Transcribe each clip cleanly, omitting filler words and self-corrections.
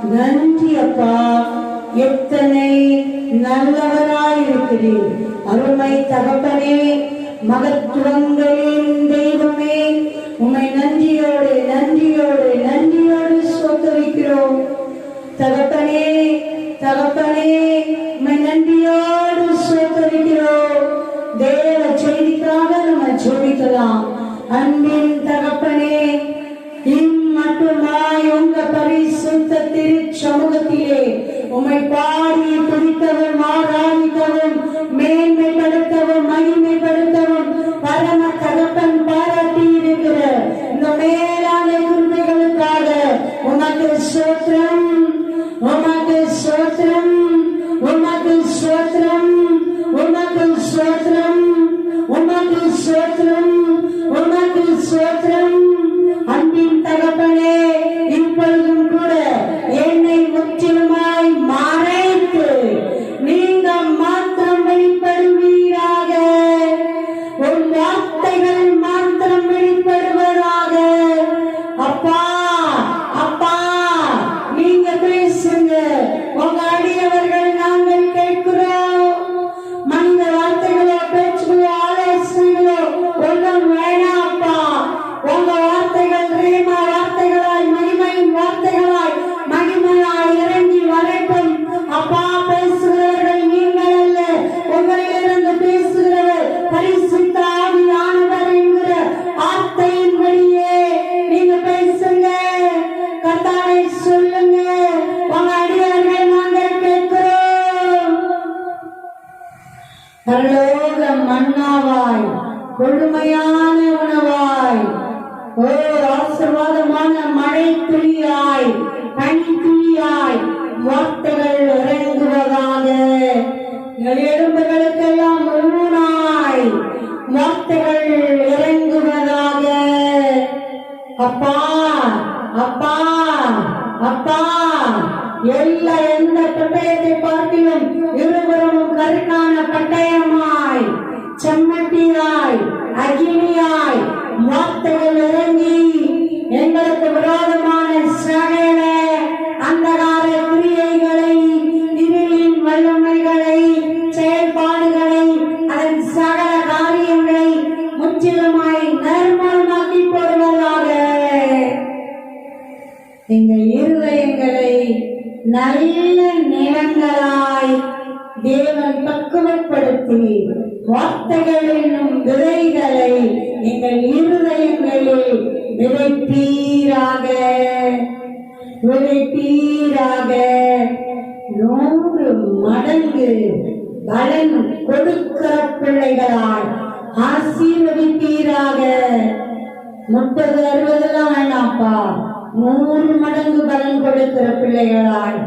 நன்றி அப்பா, எத்தனை நல்லவராயிருக்கிறீர். அருமை தகப்பனே, மகத்துவங்களின் தெய்வமே, உம்மை நன்றியோடு நன்றியோடு நன்றியோடு ஸ்தோத்திரிக்கிறோம். தகப்பனே தகப்பனே, உம்மை நன்றியோடு ஸ்தோத்திரிக்கிறோம். தேவ செய்திக்காக நம்ம ஜெபிக்கலாம். அன்பின் தகப்பனே, இம்மட்டுமாய் உங்க பரிசுத்த திருச்சமூகத்திலே உம்மை பாடி துதிக்கவும் ஆராதிக்கவும் மேன்மைப்படுத்தவும் மகிமைப்படுத்தவும் பரம தகப்பன் பாராட்டி இருக்கிற இந்த மேலான கிருபைகளுக்காக உமக்கு ஸ்தோத்திரம், உமக்கு ஸ்தோத்திரம், உமக்கு ஸ்தோத்திரம், உமக்கு ஸ்தோத்திரம், உமக்கு ஸ்தோத்திரம், உமக்கு ஸ்தோத்திரம். அன்பின் தகப்பனே, இப்பொழுதும் கூட என்னை முற்றிலுமாய் மறைத்து நீங்க மாத்திரம் வெளிப்படுவீராக. உன் வார்த்தைகள் மாத்திரம் வெளிப்படுவதாக. அப்பா அப்பா, நீங்க பேசுங்க. உங்க அடியவர்கள் நாங்கள் கேட்கிறோம். மனித வார்த்தைகளோ பேச்சுகளோ ஆலோசனைகளோ ஒன்றும் வேணாம் அப்பா. உங்க வார்த்தைகள் ரீமா வார்த்தைகளாய் மகிமையின் வார்த்தைகளாய் மகிமையாய் இறங்கி வரட்டும். அப்பா, பேசுகிறவர்கள் நீங்கள் அல்ல, உங்களிலிருந்து பேசுகிறவர் பரிசுத்த ஆவியானவர் என்கிற வார்த்தையின் வழியே நீங்க பேசுங்க. கர்த்தாவே சொல்லுங்க. உங்க அடியார்கள் நாங்கள் கேட்கிறோம். பரலோக மன்னாவாய், கொடுமையான உணவாய், ஓ ஆசீர்வாதமான மழை துளியாய், பனி துளியாய் வார்த்தைகள் இறங்குவதாக. எங்கள் எலும்புகளுக்கெல்லாம் ஊனாய் வார்த்தைகள் இறங்குவதாக. அப்பா அப்பா அப்பா, எல்லா எந்த பட்டயத்தை பார்க்கிலும் இருபுறமும் கருக்கான பட்டயமாய், செம்மட்டியாய், அகினியாய் வார்த்தைகள் இறங்கி எங்களுக்கு விரோதமான சகல அந்தகார கிரியைகளை, இருளின் வல்லமைகளை, செயல்பாடுகளை, அதன் சகல காரியங்களை முற்றிலுமாய் நிர்மூலமாக்கி போடுவதாக. எங்கள் இருதயங்களை நல்ல நிலங்களாய் தேவன் பக்குவப்படுத்தி வார்த்தைகள் என்னும் விதைகளை எங்கள் இருதயங்களில் விதைப்பீராக, விதைப்பீராக. 100 மடங்கு பலன் கொடுக்கிற பிள்ளைகளாய் ஆசீர்வதிப்பீராக. 30 60 வேண்டாம்ப்பா, 100 மடங்கு பலன் கொடுக்கிற பிள்ளைகளாய்,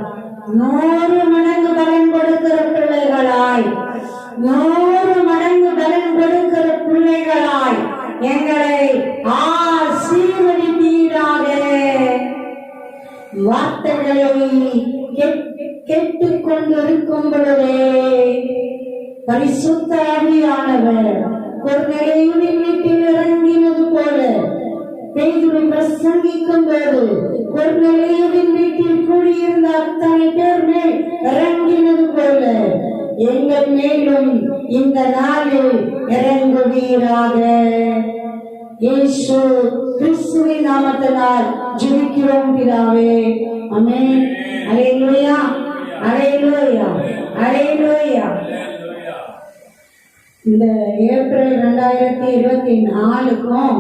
100 மடங்கு பலன் கொடுக்கிற பிள்ளைகளாய், 100 மடங்கு பலன் கொடுக்கிற பிள்ளைகளாய் எங்களை ஆசீர்வதிப்பீராக. வார்த்தைகளை கேட்டுக் கொண்டிருக்கும் பொழுதே பரிசுத்த ஆவியானவர் கொர்நேலியுவின் வீட்டில் இறங்கினது போல, பேதுரு பிரசங்கிக்கும் போது கொர்நேலியுவின் வீட்டில் கூடியிருந்த அத்தனை பேர் மேல் இறங்கினது போல எங்கள் மேலும் இந்த நாளில் இறங்குவீராக. இயேசு கிறிஸ்துவின் நாமத்தினால் ஜெபிக்கிறோம் பிதாவே, ஆமென். அல்லேலூயா, அல்லேலூயா, அல்லேலூயா. இந்த ஏப்ரல் 2024க்கும்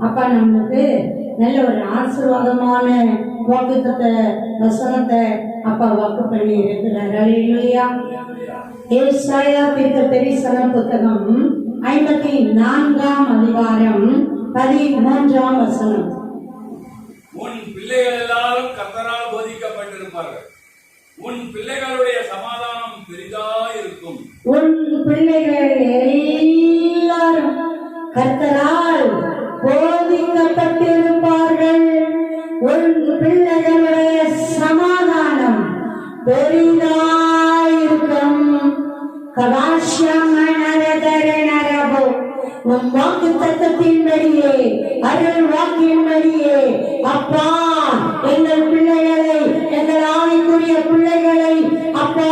அப்பா நமக்கு நல்ல ஒரு ஆசீர்வாதமான வாக்குத்தத்த வசனத்தை அப்பா வாக்கு பண்ணி இருக்கிறார். அல்லேலூயா. ஏசாயா தீர்க்கதரிசன புத்தகம் 54ஆம் அதிகாரம் 13ஆம் வசனம். உன் பிள்ளைகள் எல்லாரும் கர்த்தரால் போதிக்கப்பட்டிருப்பார்கள். உன் பிள்ளைகளுடைய சமாதானம் பெரிதாயிருக்கும். உன் பிள்ளைகள் எல்லாரும் கர்த்தரால் போதிக்கப்பட்டிருப்பார்கள். உன் பிள்ளைகளுடைய சமாதானம் பெரிதாயிருக்கும். உன் வாக்கு தத்தத்தின்படியே, அருள் வாக்கின்படியே அப்பா எங்கள் பிள்ளைகளை, எங்கள் உன்னுடைய பிள்ளைகளை அப்பா,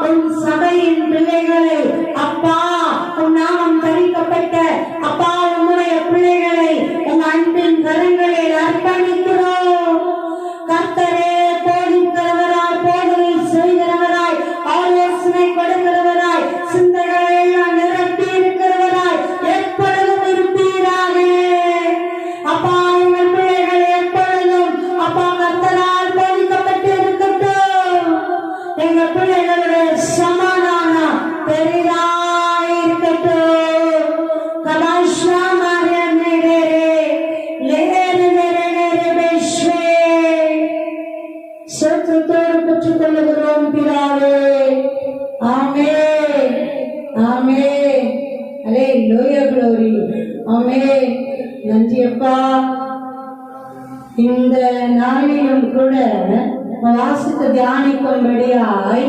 உன் சபையின் பிள்ளைகளை அப்பா, உன் நாமம் தரிக்கப்பட்ட அப்பா உன்னுடைய பிள்ளைகளை உன் அன்பின் கரங்களில் அர்ப்பணிக்கிறோம். கர்த்தரே, போதிக்கிறவராய், போதனை செய்கிறவராய், ஆலோசனை கொடுக்கிறவராய், சிந்தைகளை எல்லாம் நிரப்பி இருக்கிறவராய் எப்பொழுதும் இருப்பீராக. அப்பா, உங்கள் பிள்ளைகள் எப்பொழுதும் அப்பா கர்த்தரால் போதிக்கப்பட்டு இருக்கட்டும். எங்கள் பிள்ளைகளுடைய சமாதானம் பெரிதாய் இருக்கட்டும். கலாஷ்மா சோத்திரத்தோடு பெற்றுக் கொள்ளுகிறோம் பிதாவே. ஆமென், ஆமென். அல்லேலூயா, glory. ஆமென். நன்றி அப்பா. இந்த நாளிலும் கூட வாசித்து தியானிக்கும்படியாய்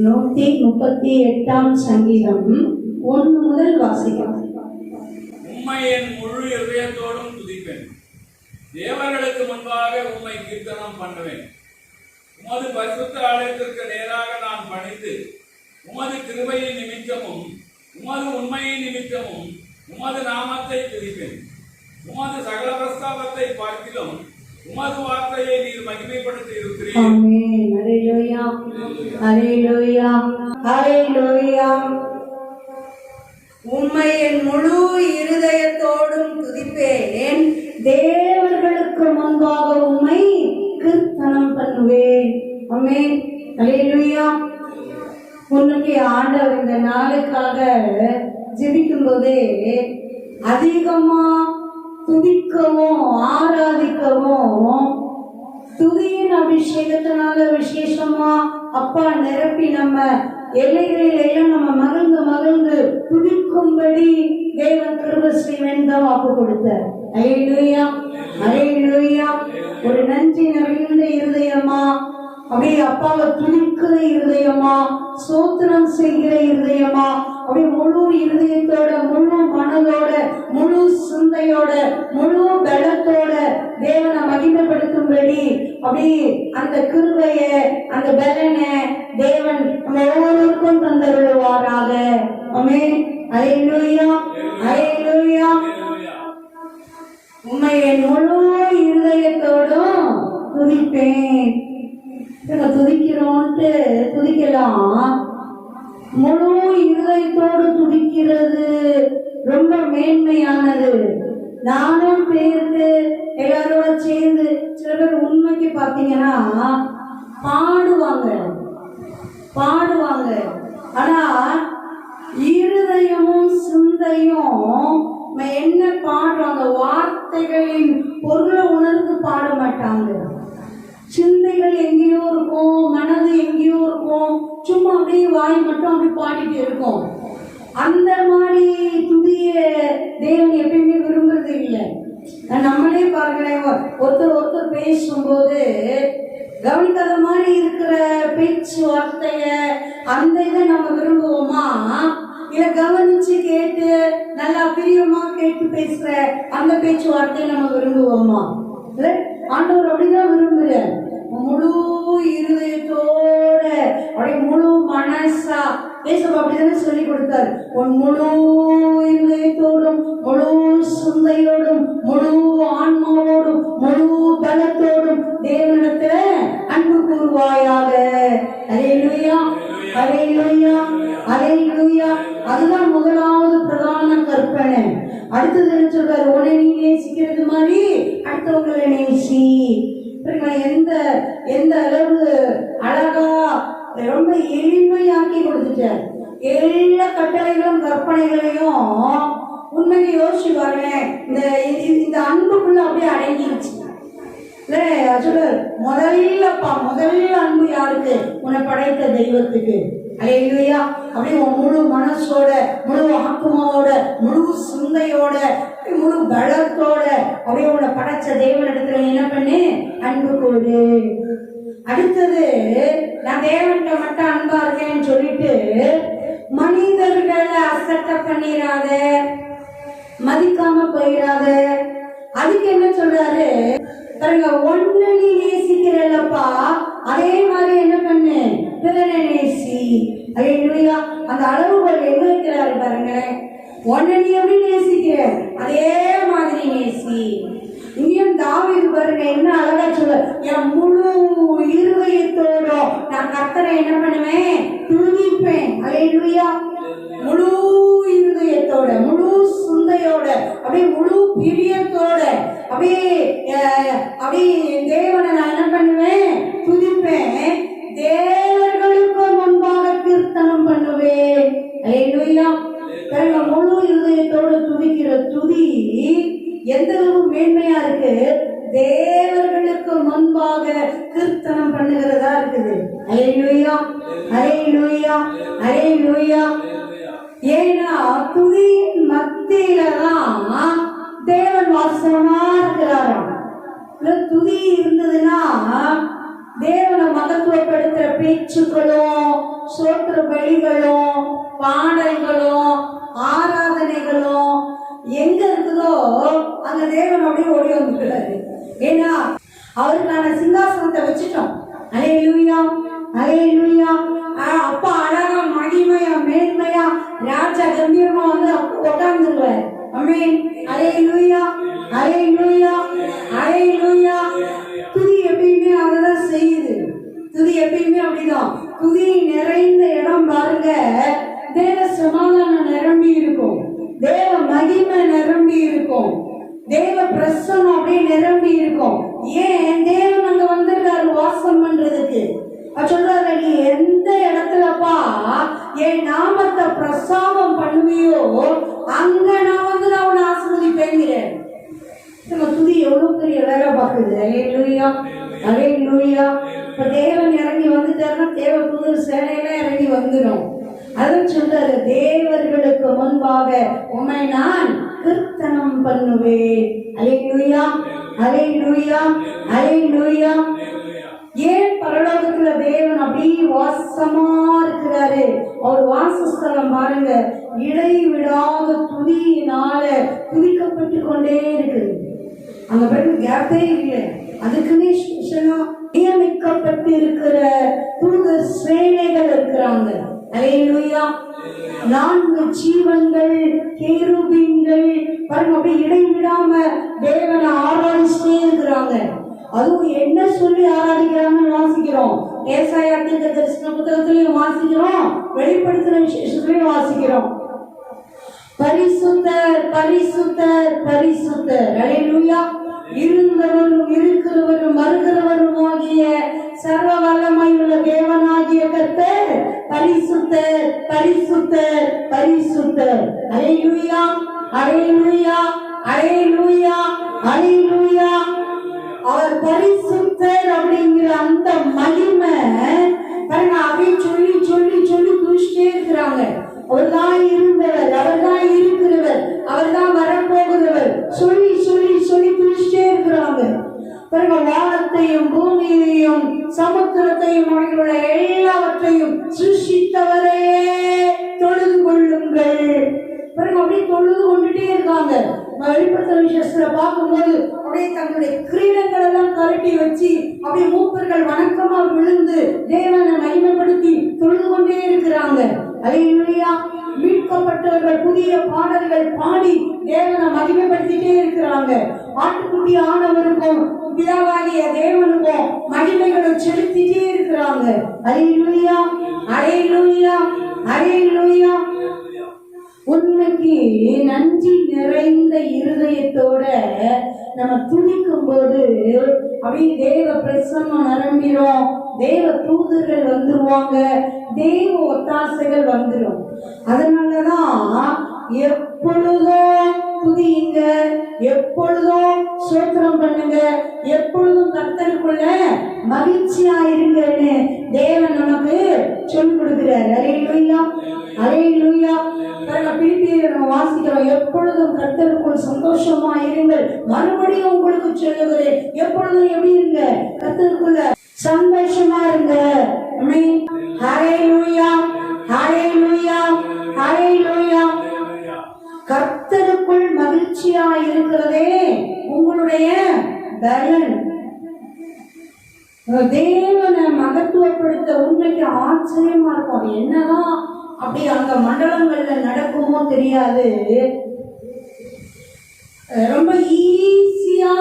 138 சங்கீதம் 1 முதல் வாசிக்கலாம். உம்மை என் முழு இதயத்தோடும் துதிப்பேன். தேவர்களுக்கு முன்பாக உம்மை கீர்த்தனம் பண்ணுவேன். உமது பரிசுத்த ஆலயத்திற்கு நேராக நான் பணிந்து உமது கிருபையின் நிமித்தமும் உமது உண்மையின் நிமித்தமும் உமது நாமத்தை துதிப்பேன். உமது சகல பிரஸ்தாபத்தை பார்க்கிலும் உமது வார்த்தையை நீர் மகிமைப்படுத்தி இருக்கிறீர். ஆமென். அல்லேலூயா, அல்லேலூயா, அல்லேலூயா. உம்மை என் முழு இருதயத்தோடும் துதிப்பேன். தேவர்களுக்கு முன்பாக உம்மை கீர்த்தனம் பண்ணுவேன். ஆமென். அல்லேலூயா. உன்னுடைய ஆண்டவர் இந்த நாளுக்காக ஜெபிக்கும் போதே அதிகமா துதிக்கவும் ஆராதிக்கவும் துதியின் அபிஷேகத்தினால விசேஷமா அப்பா நிரப்பி நம்ம எல்லைகளில் எல்லாம் நம்ம மகிழ்ந்து மகிழ்ந்து துதிக்கும்படி தேவன் கிருபை செய்வேன் தான் வாக்கு கொடுத்தார். அல்லேலூயா, அல்லேலூயா. ஒரு நன்றி நிறைந்த இருதயமா, அப்படியே அப்பாவை துதிக்கிற இருதயமா, ஸ்தோத்திரம் செய்கிற இருதயமா, அப்படியே முழு இருதயத்தோட, முழு மனதோட, முழு சிந்தையோட, முழு பலத்தோட தேவனை மகிமைப்படுத்தும்படி அப்படியே அந்த கிருபைய, அந்த பலனை தேவன் நம்ம ஒவ்வொருவருக்கும் தந்தருள்வாராக. ஆமென். அல்லேலூயா, அல்லேலூயா. உம்மை என் முழு இருதயத்தோடும் துதிப்பேன். துதிக்கிறோன்ட்டு துதிக்கலாம். முழு இருதயத்தோடு துதிக்கிறது ரொம்ப மேன்மையானது. நானும் பேருக்கு எல்லாரோட சேர்ந்து சில பேர் உண்மைக்கு பாத்தீங்கன்னா பாடுவாங்க பாடுவாங்க, ஆனா இருதயமும் சிந்தையும் என்ன பாடுறாங்க, வார்த்தைகளின் பொருளை உணர்ந்து பாட மாட்டாங்க. சிந்தைகள் எங்கேயோ இருக்கும், மனது எங்கேயோ இருக்கும், சும்மா அப்படியே வாய் மட்டும் அப்படி பாடிட்டு இருக்கும். அந்த மாதிரி துதிய தேவன் எப்பயுமே விரும்புறது இல்லை. நம்மளே பாருங்களேன், ஒருத்தர் பேசும்போது கவனிக்காத மாதிரி இருக்கிற பேச்சு வார்த்தைய அந்த இதை நம்ம விரும்புவோமா, இல்ல கவனிச்சு கேட்டு நல்லா பிரியமா கேட்டு பேசுற அந்த பேச்சுவார்த்தையை நம்ம விரும்புவோமா? இல்ல, ஆண்டவர் அப்படிதான் விரும்புற. முழு இருதயத்தோட அப்படியே முழு மனசா பேசுவோம். அப்படிதானே சொல்லி கொடுத்தார். உன் முழு இருதயத்தோடும், முழு சிந்தையோடும், முழு ஆன்மாவோடும், முழு பலத்தோடும் தேவனிடத்துல அன்பு கூறுவாயாக. அல்லேலூயா, அல்லேலூயா, அல்லேலூயா. அதுதான் முதலாவது பிரதான கற்பனை. அடுத்தது என்ன சொல்றாரு? உன்னை நீ நேசிக்கிறது மாதிரி அடுத்தவங்களை நேசி. எந்த அளவு அழகா ரொம்ப எளிமையாக்கி கொடுத்துட்டார். எல்லா கட்டளைகளும் கற்பனைகளையும் உண்மையை யோசிச்சு பாருங்களேன். இந்த அன்புக்குள்ள அப்படியே அடங்கிருச்சு. முதல்ல அன்பு யாருக்கு? உன்னை படைத்த தெய்வத்துக்கு. அல்லேலூயா. அப்படியே முழு மனசோட, முழு ஆத்மாவோட, முழு சிந்தையோட, முழு பலத்தோட அப்படியே உன்னை படைச்ச தேவனிடத்துல என்ன பண்ணு? அன்பு கூடு. அடுத்தது, நான் தேவன்கிட்ட மட்டும் அன்பா இருக்கேன்னு சொல்லிட்டு மனிதர்களை அசட்டை பண்ணிடாத, மதிக்காம போயிடாத. அதுக்கு என்ன சொல்றாரு பாருங்க, ஒன்னு நீ நேசிக்கிறல்லப்பா, அதே மாதிரி பிறனை நேசி. அல்லேலூயா. அந்த அளவுகள் எங்க வைக்கிறாரு பாருங்களேன். உன்னை நீ எப்படி நேசிக்கிற அதே மாதிரி நேசி. இங்கேயும் தாவீது பாருங்க என்ன அழகா சொல்ல, என் முழு இருதயத்தோட நான் கர்த்தரை என்ன பண்ணுவேன், துதிப்பேன். அல்லேலூயா. முழு இருதயத்தோட, முழு சிந்தையோட, அப்படியே முழு பிரியத்தோட, அப்படியே தேவனை நான் என்ன பண்ணுவேன், துதிப்பேன். தேவர்களுக்கு முன்பாக கீர்த்தனம் பண்ணுவேன். அல்லேலூயா. முழு இருதயத்தோடு துதிக்கிற துதி எந்த அளவு மேன்மையா இருக்கு, தேவர்களுக்கு முன்பாக கீர்த்தனம் பண்ணுகிறதா இருக்குது. அல்லேலூயா, அல்லேலூயா, அல்லேலூயா. ஏன்னா துதியின் மத்தியில தான் தேவன் வாசமா இருக்கிறாராம். துதி இருந்ததுன்னா தேவனை மகத்துவப்படுத்துற பேச்சுக்களும், சோத்திர பலிகளும், பாடல்களும், ஆராதனைகளும் எங்க இருக்குதோ அங்க தேவன் அப்படியே ஓடி வந்துக்கிறாரு. ஏன்னா அவருக்கான சிங்காசனத்தை வச்சுட்டோம். அல்லேலூயா, அல்லேலூயா. அப்பா அழகா மகிமையா மேன்மையா ராஜா கம்பீரமா வந்து உட்கார்ந்துருவார். ஆமென். அல்லேலூயா, அல்லேலூயா, அல்லேலூயா. துதி எப்பயுமே அததான் செய்யுது. துதி எப்பயுமே அப்படிதான். துதி நிறைந்த இடம் பாருங்க, தேவ சமாதானம் நிரம்பி இருக்கும், தேவ மகிமை நிரம்பி இருக்கும், தேவ பிரசன்னம் அப்படியே நிரம்பி இருக்கும். ஏன் தேவன் அங்க வந்திருக்காரு வாசம் பண்றதுக்கு. சொல்றாரு, நீ எந்த இடத்துலப்பா என் நாமத்தை பிரசாதம் பண்ணுவியோ அங்க நான் வந்து நான் உன்னை ஆசீர்வதிப்பேங்கிறேன். நம்ம துதி எவ்வளவு பெரிய வேலை பார்க்குது. அல்லேலூயா, அல்லேலூயா. இப்ப தேவன் இறங்கி வந்துட்டாருன்னா தேவ தூதர் சேனையெல்லாம் இறங்கி வந்துடும். அதான் சொல்றாரு, தேவர்களுக்கு முன்பாக உம்மை நான் கீர்த்தனம் பண்ணுவேன். அல்லேலூயா, அல்லேலூயா, அல்லேலூயா. ஏன் பரலோகத்துல தேவன் அப்படி வாசமா இருக்கிறாரு? அவர் வாசஸ்தலம் பாருங்க, இடைவிடாத துதியினால துதிக்கப்பட்டு கொண்டே இருக்குது. அங்க பாருங்க கேப்பே இல்லை. அதுக்குன்னே ஸ்பெஷலா நியமிக்கப்பட்டு இருக்கிற தூதர் சேனைகள் இருக்கிறாங்க. அல்லேலூயா. 4 ஜீவன்கள், கேருபீன்கள் பாருங்க அப்படியே இடைவிடாம தேவனை ஆராதிச்சுட்டே இருக்கிறாங்க. அதுவும் என்ன சொல்லி ஆராதிக்கிறாங்கன்னு வாசிக்கிறோம். ஏசாயா தீர்க்கதரிசன புத்தகத்திலையும் வாசிக்கிறோம், வெளிப்படுத்தின விசேஷத்திலையும் வாசிக்கிறோம். பரிசுத்தர், பரிசுத்தர், பரிசுத்தர். அல்லேலூயா. இருந்தவரும் இருக்கிறவரும் வருகிறவரும் ஆகிய சர்வ வல்லமையுள்ள தேவனாகிய கர்த்தர் பரிசுத்தர், பரிசுத்தர், பரிசுத்தர். அல்லேலூயா, அல்லேலூயா, அல்லேலூயா, அல்லேலூயா. அவர் பரிசுத்தர் அப்படிங்கிற அந்த மகிமை பாருங்க, அப்படியே சொல்லி சொல்லி சொல்லி குடிச்சிட்டே இருக்கிறாங்க. அவர்தான் இருந்தவர், அவர்தான் இருக்கிறவர், அவர்தான் வரப்போகிறவர் சொல்லி சொல்லி சொல்லி குடிச்சிட்டே இருக்கிறாங்க. பாருங்க, வானத்தையும் பூமியையும் சமுத்திரத்தையும் அவைகளுள்ள எல்லாவற்றையும் சிருஷ்டித்தவரையே தொழுது கொள்ளுங்கள். பாருங்க, அப்படியே தொழுது கொண்டுட்டே இருக்காங்க. வெளிப்படுத்தின விசேஷத்துல பார்க்கும்போது அப்படியே தங்களுடைய கிரீடங்கள் எல்லாம் கழட்டி வச்சு அப்படியே மூப்பர்கள் வணக்கமா விழுந்து தேவனை மகிமைப்படுத்தி தொழுது கொண்டே இருக்கிறாங்க. அல்லேலூயா. மீட்கப்பட்டவர்கள் புதிய பாடல்கள் பாடி தேவனை மகிமைப்படுத்திட்டே இருக்கிறாங்க. ஆட்டுக்குட்டி ஆனவருக்கும் பிதாவாகிய தேவனுக்கும் மகிமைகளை செலுத்திட்டே இருக்கிறாங்க. அல்லேலூயா, அல்லேலூயா, அல்லேலூயா. உண்மைக்கு நன்றி நிறைந்த இருதயத்தோட நம்ம துதிக்கும் போது அப்படியே தேவ பிரசன்னம் நிரம்பிடும், தேவ தூதர்கள் வந்துருவாங்க, தேவ ஒத்தாசைகள் வந்துடும். அதனாலதான் எப்பொழுதும் துதியுங்க, எப்பொழுதும் சோத்திரம் பண்ணுங்க, எப்பொழுதும் கர்த்தருக்குள்ள மகிழ்ச்சியா இருங்கன்னு தேவன் நமக்கு சொல்லிக் கொடுக்கிறார். அல்லேலூயா, அல்லேலூயா. பிலிப்பியர் நம்ம வாசிக்கிறோம், எப்பொழுதும் கர்த்தருக்குள் சந்தோஷமா இருங்கள். மறுபடியும் உங்களுக்கு சொல்லுகிறேன், எப்பொழுதும் எப்படி இருங்க, கர்த்தருக்குள்ள சந்தோஷமா இருங்க. ஹல்லேலூயா, ஹல்லேலூயா, ஹல்லேலூயா. கர்த்தருக்குள் மகிழ்ச்சியா இருக்கிறதே உங்களுடைய பலன். தேவனை மகத்துவப்படுத்த உண்மைக்கு ஆச்சரியமா இருக்கும். அது என்னதான் அப்படி அந்த மண்டலங்கள்ல நடக்குமோ தெரியாது. ரொம்ப ஈஸியா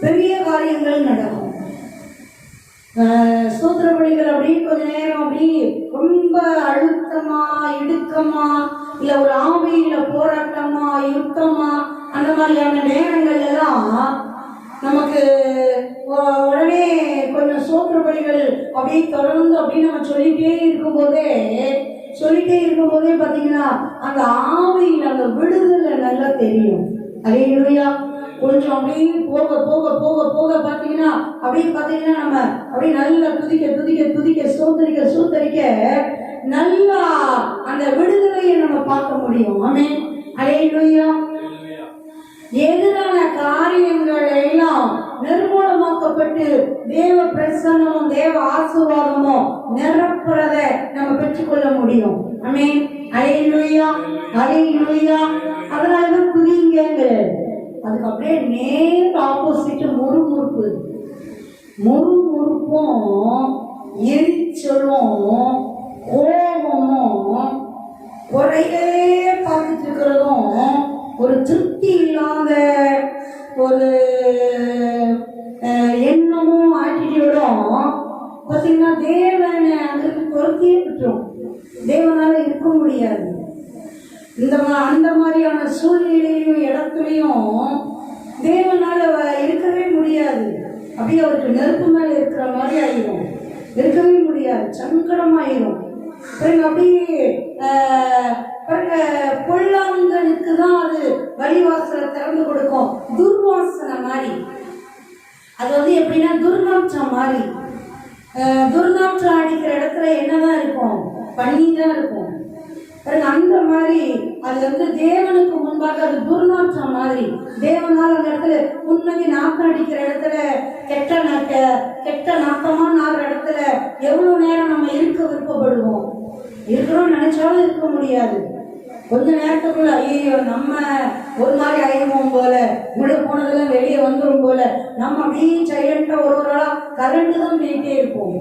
பெரிய காரியங்கள் நடக்கும். சூத்திர பலிகள் அப்படி கொஞ்ச நேரம் அப்படி ரொம்ப அழுத்தமா இடுக்கமா இல்ல ஒரு ஆவியில போராட்டமா யுத்தமா அந்த மாதிரியான நேரங்கள் எல்லாம் நமக்கு உடனே கொஞ்சம் சூத்திர பலிகள் அப்படியே தொடர்ந்து அப்படின்னு நம்ம சொல்லிட்டே இருக்கும்போதே பார்த்தீங்கன்னா அந்த ஆவியில் அந்த விடுதலை நல்லா தெரியும். அல்லேலூயா. கொஞ்சம் அப்படியே போக போக போக போக பார்த்தீங்கன்னா நம்ம அப்படியே நல்லா துதிக்க சூத்தரிக்க நல்லா அந்த விடுதலையை நம்ம பார்க்க முடியும். ஆமென். அல்லேலூயா. எதிரான காரியங்கள் எல்லாம் நிர்மூலமாக்கப்பட்டு தேவ பிரசன்னமும் தேவ ஆசீர்வாதமும் நிரப்புறத நம்ம பெற்றுக்கொள்ள முடியும். ஆமென். அல்லேலூயா. அல்லேலூயா. அதனாலதான் துதிங்கங்க. அதுக்கு அப்படியே நேர் ஆப்போசிட் முறுமுறுப்பும் எரிச்சலும் கோபமும் குறையே பார்த்துட்டு இருக்கிறதும் ஒரு திருப்தி இல்லாத ஒரு எண்ணமும் ஆட்டிடியூடும் பார்த்தீங்கன்னா தேவனை அதற்கு பொருத்தியே விட்டுரும். தேவனால இருக்க முடியாது. அந்த மாதிரியான சூழ்நிலையிலும் இடத்துலையும் தேவனால இருக்கவே முடியாது. அப்படியே அவருக்கு நெருப்பு மேல இருக்கிற மாதிரி ஆயிரும். இருக்கவே முடியாது. சங்கடமாயிரும். அப்படியே பொல்லாங்கனுக்கு தான் அது வழிவாசலை திறந்து கொடுக்கும். துர்வாசனை மாதிரி அது எப்படின்னா துர்நாற்றம் மாதிரி. துர்நாற்றம் அடிக்கிற இடத்துல என்னதான் இருக்கும்? பனி தான் இருக்கும். அந்த மாதிரி அது தேவனுக்கு முன்பாக அது துர்நாற்றம் மாதிரி. தேவனால் அந்த இடத்துல உண்மைக்கு நாக்கம் அடிக்கிற இடத்துல கெட்ட நாக்கமா நாடுற இடத்துல எவ்வளவு நேரம் நம்ம இருக்க விருப்பப்படுவோம்? இருக்கணும்னு நினைச்சாலும் இருக்க முடியாது. கொஞ்ச நேரத்துக்குள்ள ஐயோ நம்ம ஒரு மாதிரி ஆயிடுவோம் போல, முழு போனதெல்லாம் வெளியே வந்துடும் போல, நம்ம அப்படியே சைலண்டா ஒரு ஆளா கரண்ட் தான் போயிட்டே இருப்போம்.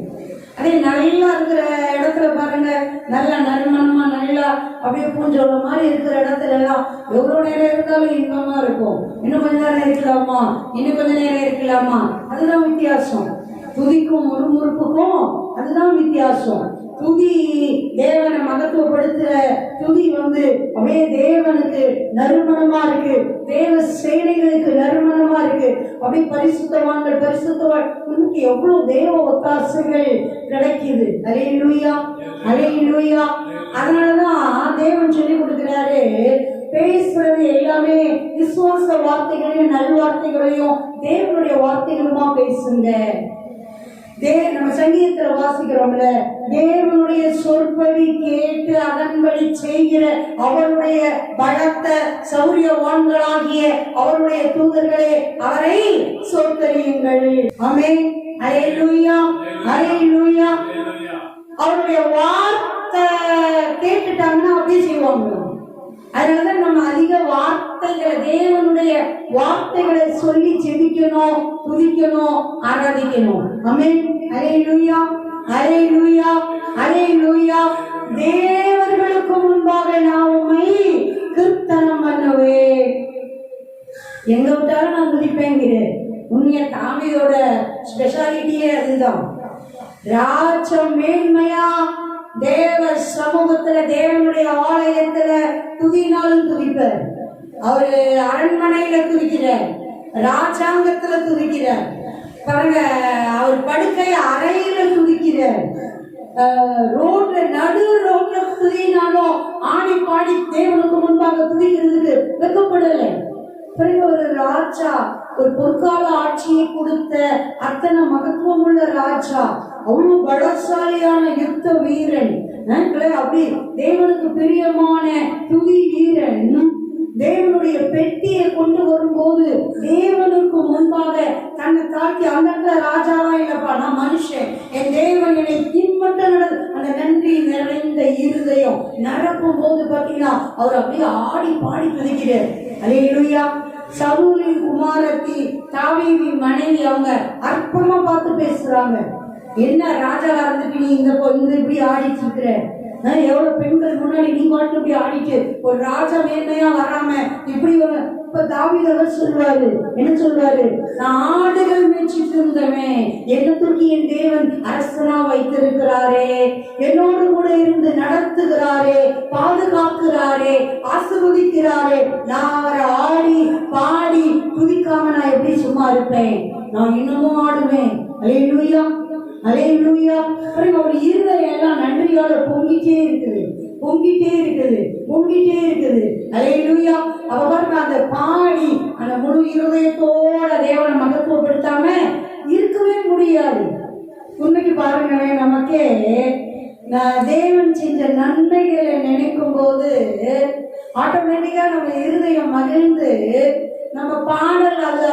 அதே நல்லா இருக்கிற இடத்துல பாருங்க, நல்லா நறுமணமா நல்லா அப்படியே பூஞ்சோட மாதிரி இருக்கிற இடத்துல எல்லாம் எவ்வளவு நேரம் இருந்தாலும் இன்பமா இருக்கும். இன்னும் கொஞ்ச நேரம் இருக்கலாமா, அதுதான் வித்தியாசம். துதிக்கும் முறுமுறுப்புக்கும் அதுதான் வித்தியாசம். துதி தேவனை மகத்துவப்படுத்துற துதி அப்படியே தேவனுக்கு நறுமணமா இருக்கு. தேவ சேனைகளுக்கு நறுமணமா இருக்கு. அப்படியே பரிசுத்தவான் உனக்கு எவ்வளவு தேவ ஒத்தாசைகள் கிடைக்குது. அல்லேலூயா. அல்லேலூயா. அதனாலதான் தேவன் சொல்லி கொடுக்கிறாரு, பேசுறது எல்லாமே விசுவாச வார்த்தைகளையும் நல்வார்த்தைகளையும் தேவனுடைய வார்த்தைகளுமா பேசுங்க. நம்ம சங்கீதத்துல வாசிக்கிறோம்ல, தேவனுடைய சொற்படி கேட்டு அதன்படி செய்கிற அவருடைய பலத்த சௌரியவான்களாகிய அவருடைய தூதர்களே அவரை சொற்கரியுங்கள். ஆமென். அல்லேலூயா. அல்லேலூயா. அவருடைய வார்த்தை கேட்டுட்டாங்கன்னா அப்படியே செய்வாங்க. அதனாலதான் நம்ம அதிக வார்த்தைகளை, தேவனுடைய வார்த்தைகளை சொல்லி ஜெபிக்கணும், துதிக்கணும், ஆராதிக்கணும். ஆமென். அல்லேலூயா. அல்லேலூயா. அல்லேலூயா. தேவர்களுக்கு முன்பாக நான் உம்மை கீர்த்தனம் பண்ணுவேன். எங்க விட்டாலும் நான் துதிப்பேங்கிறேன். உண்மையா தாவீதோட ஸ்பெஷாலிட்டியே அதுதான். ராஜ்யம் மேன்மையா தேவ சமூகத்துல, தேவனுடைய ஆலயத்துல துதினாலும் துதிப்பார். அவரு அரண்மனையில துதிக்கிறார், ராஜாங்கத்துல துதிக்கிறார். பாருங்க, அவர் படுக்கை அறையில துதிக்கிறார், நடு ரோட்ல துதினாலும் ஆடி பாடி தேவனுக்கு முன்பாக துதிக்கிறதுக்கு வெக்கப்படலை. பிறகு ஒரு ராஜா, ஒரு பொற்கால ஆட்சியை கொடுத்த அத்தனை மகத்துவம் உள்ள ராஜா, அவ்வளவு பலசாலியான யுத்த வீரன், அப்படி தேவனுக்கு பிரியமான துதி வீரன், தேவனுடைய பெட்டியை கொண்டு வரும்போது தேவனுக்கு முன்பாக தன்னை தாக்கி, அந்த ராஜாவா இல்லப்பா, நான் மனுஷன், என் தேவன் என்னை பின்பற்ற அந்த நன்றி நிறைந்த இருதயம் நிரப்பும் போது பாத்தீங்கன்னா அவர் அப்படியே ஆடி பாடி துதிக்கிறார். அல்லேலூயா. சவுலின் குமாரத்தி தாவீதின் மனைவி அவங்க அற்பமா பார்த்து பேசுறாங்க. என்ன ராஜாவா இருந்துட்டு நீ இந்த இப்படி ஆடிட்டு இருக்கிற? எவ்வளவு பெண்கள் முன்னாடி நீ பாட்டு இப்படி ஆடிட்டு ஒரு ராஜா மேன்மையா வராம இப்படி இப்ப தாவீது சொல்லுவாரு, என்ன சொல்றாரு? நான் ஆடுகள் மேய்ச்சிட்டு இருந்தவன், என்ன தூக்கி என் தேவன் அரசனா வைத்திருக்கிறாரே, என்னோடு கூட இருந்து நடத்துகிறாரே, பாதுகாக்கிறாரே, ஆசீர்வதிக்கிறாரே. நான் அவரை ஆடி பாடி துதிக்காம நான் எப்படி சும்மா இருப்பேன்? நான் இன்னமும் ஆடுவேன். அல்லேலூயா, அல்லேலூயா. ஒரு இருதயம் எல்லாம் நன்றியோட பொங்கிட்டே இருக்குது, பொங்கிட்டே இருக்குது, பொங்கிட்டே இருக்குது. அல்லேலூயா. அவருக்கு அந்த பாடி அந்த முழு இருதயத்தோட தேவனை மகத்துவப்படுத்தாம இருக்கவே முடியாது. உண்மைக்கு பாருங்க, நமக்கே தேவன் செஞ்ச நன்மைகளை நினைக்கும் போது ஆட்டோமேட்டிக்கா நம்ம இருதயம் மகிழ்ந்து நம்ம பாடல் அது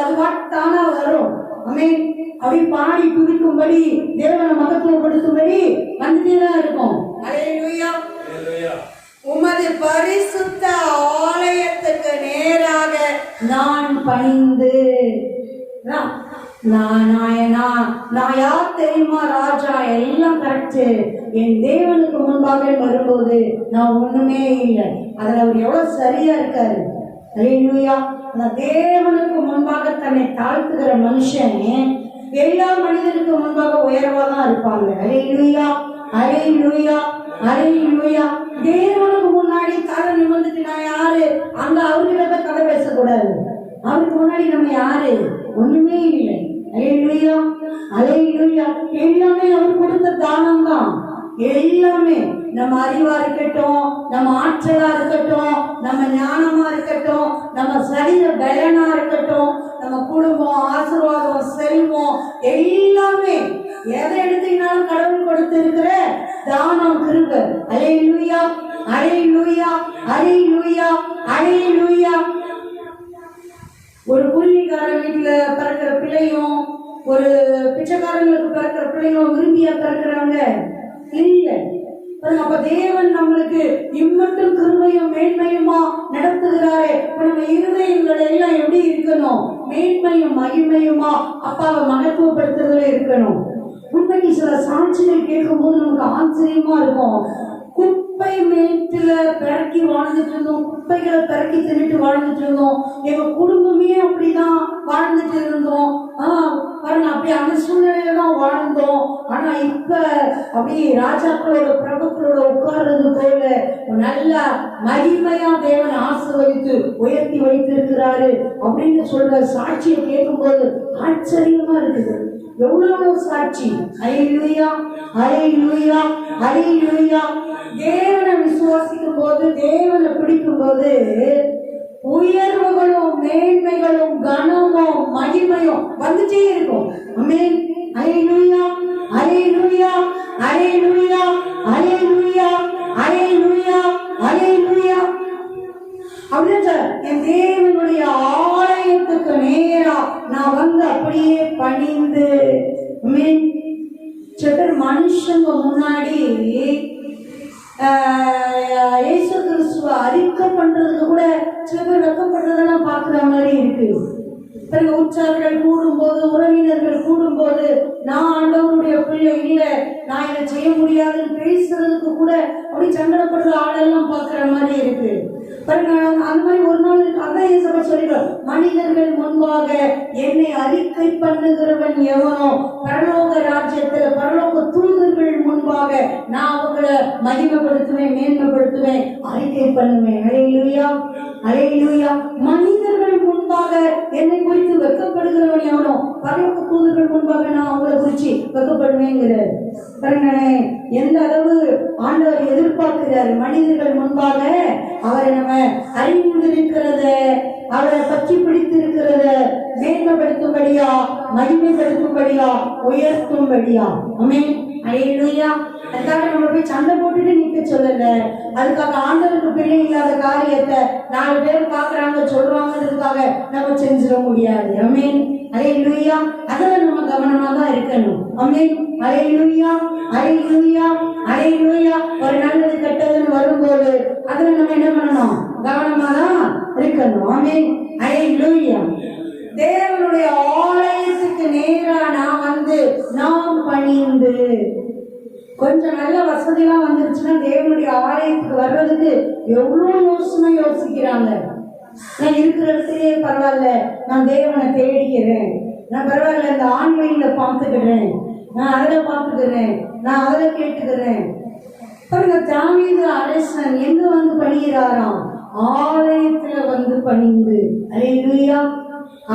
தானா வரும். ஆமென். அப்படி பாடி துதிக்கும்படி தேவனை மகத்துவப்படுத்தும்படி வந்துட்டேதான் இருக்கும். அல்லேலூயா. உமது பரிசுத்த ஆலயத்துக்கு நேராக நான் பணிந்து, நான் யார் தெரியுமா? ராஜா. எல்லாம் கரெக்ட். என் தேவனுக்கு முன்பாக வரும்போது நான் ஒண்ணுமே இல்லை. அதுல அவர் எவ்வளவு சரியா இருக்காரு. அல்லேலூயா. அந்த தேவனுக்கு முன்பாக தன்னை தாழ்த்துகிற மனுஷன் எல்லா மனிதனுக்கு முன்பாக உயர்வா தான் இருப்பாங்க. அல்லேலூயா, அல்லேலூயா, அல்லேலூயா. தேவனுக்கு முன்னாடி தலை நிமிர்ந்துட்டு நான் யாரு? அந்த அவர்கிட்ட கதை பேசக்கூடாது. அவருக்கு முன்னாடி நம்ம யாரு? ஒண்ணுமே இல்லை. அல்லேலூயா, அல்லேலூயா. எல்லாமே அவர் கொடுத்த தானம் தான். எல்லாமே நம்ம அறிவா இருக்கட்டும், நம்ம ஆற்றலா இருக்கட்டும், நம்ம ஞானமா இருக்கட்டும், நம்ம சரீர பலனா இருக்கட்டும், நம்ம குடும்பம், ஆசீர்வாதம், செல்வம், எல்லாமே எதை எடுத்தீங்கன்னாலும் கடவுள் கொடுத்து இருக்கிற தானம், கிருபை. அல்லேலூயா, அல்லேலூயா, அல்லேலூயா, அல்லேலூயா. ஒரு கூலிக்கார வீட்டுல பிறக்கிற பிள்ளையும் ஒரு பிச்சைக்காரங்களுக்கு பிறக்கிற பிள்ளையும் விரும்பியா பிறக்கிறாங்க? இல்லை. அப்ப தேவன் நம்மளுக்கு இம்மட்டும் கிருபையும் மேன்மையுமா நடத்துகிறாரே. நம்ம இருதயங்கள் எல்லாம் எப்படி இருக்கணும்? மேன்மையும் மகிமையுமா அப்பாவை மகத்துவப்படுத்துறதுல இருக்கணும். உண்மைக்கு சில சாட்சிகள் கேட்கும் போது நமக்கு ஆச்சரியமா இருக்கும். குப்பை மேட்டுல பிறக்கி வாழ்ந்துட்டு இருந்தோம், குப்பைகளை பிறக்கி தின்னுட்டு வாழ்ந்துட்டு இருந்தோம், எங்க குடும்பமே அப்படிதான் வாழ்ந்துட்டு இருந்தோம். பாருங்க, அப்படி அந்த சூழ்நிலையில தான் வாழ்ந்தோம். ஆனா இப்ப அப்படி ராஜாக்களோட பிரபுக்களோட உட்கார்றது போல நல்ல மகிமையா தேவன் ஆசீர்வதித்து உயர்த்தி வைத்திருக்கிறாரு அப்படின்னு சொல்ற சாட்சியை கேட்கும் போது ஆச்சரியமா இருக்குது. எவ்வளவு சாட்சி. அல்லேலூயா, அல்லேலூயா, அல்லேலூயா. தேவனை விசுவாசிக்கும் போது, தேவனை பிடிக்கும் போது உயர்வுகளும் மேன்மைகளும் கனமும் மகிமையும் வந்துட்டே இருக்கும். ஆமென். அல்லேலூயா, அல்லேலூயா, அல்லேலூயா, அல்லேலூயா, அல்லேலூயா, அல்லேலூயா. அப்படியே என் தேவனுடைய ஆலயத்துக்கு நேரா நான் வந்து அப்படியே பணிந்து, மனுஷங்க முன்னாடி இயேசு கிறிஸ்துவ அறிக்கை பண்றதுக்கு கூட சில பேர் வெக்கப்படுறதெல்லாம் பாக்குற மாதிரி இருக்கு. பிறகு உற்சாகர்கள் கூடும்போது, உறவினர்கள் கூடும்போது, நான் ஆண்டவருடைய பிள்ளை இல்லை, நான் இதை செய்ய முடியாதுன்னு பேசுறதுக்கு கூட அப்படி சங்கடப்படுற ஆளெல்லாம் பாக்குற மாதிரி இருக்கு. பாருங்க, அந்த மாதிரி ஒரு நாள் அதான் ஏசப்பா சொல்லிடுவார், மனிதர்கள் முன்பாக என்னை அறிக்கை பண்ணுகிறவன் எவனோ பரலோக ராஜ்யத்துல பரலோக தூதர்கள் முன்பாக நான் அவங்களை மகிமைப்படுத்துவேன், மேன்மைப்படுத்துவேன், அறிக்கை பண்ணுவேன். அல்லேலூயா, அல்லேலூயா. மனிதர்கள் முன்பாக என்னை குறித்து வெக்கப்படுகிறவன் எவனோ பரலோக தூதர்கள் முன்பாக நான் அவங்களை குறிச்சு வெக்கப்படுவேங்கிறார். பாருங்களே, எந்த அளவு ஆண்டவர் எதிர்பார்க்கிறார். மனிதர்கள் முன்பாக அவரை நம்ம அறிந்திருக்கிறத, அவரை பற்றி பிடித்திருக்கிறத மேன்மைப்படுத்தும்படியா, மகிமைப்படுத்தும்படியா, உயர்த்தும்படியா. ஆமென். அல்லேலூயா. அதுக்காக நம்ம போய் சண்டை போட்டுட்டு நிக்க சொல்லல. அதுக்காக ஆண்டவருக்கு பிள்ளை இல்லாத காரியத்தை 4 பேர் பாக்குறாங்க சொல்றாங்கிறதுக்காக நம்ம செஞ்சிட முடியாது. ஆமென். அல்லேலூயா. அதுல நம்ம கவனமா தான் இருக்கணும். ஆமென். அல்லேலூயா, அல்லேலூயா, அல்லேலூயா. ஒரு நல்லது கெட்டதுன்னு வரும்போது அதுல நம்ம என்ன பண்ணணும்? கவனமா தான் இருக்கணும். ஆமென். அல்லேலூயா. தேவனுடைய ஆலயத்துக்கு நேரா நான் வந்து நான் பணிந்து, கொஞ்சம் நல்ல வசதிலாம் வந்துருச்சுன்னா தேவனுடைய ஆலயத்துக்கு வர்றதுக்கு எவ்வளவு யோசிக்கிறாங்க. நான் இருக்கிற இடத்துலயே பரவாயில்ல, நான் தேவனை தேடிக்கிறேன், நான் பரவாயில்ல இந்த ஆன்லைன்ல பார்த்துக்கிறேன், நான் அதில் பார்த்துக்கிறேன், நான் அதில் கேட்டுக்கிறேன். பாருங்க, தாவீது அரசன் எங்க வந்து பணிகிறாராம்? ஆலயத்துல வந்து பணிந்து. அல்லேலூயா,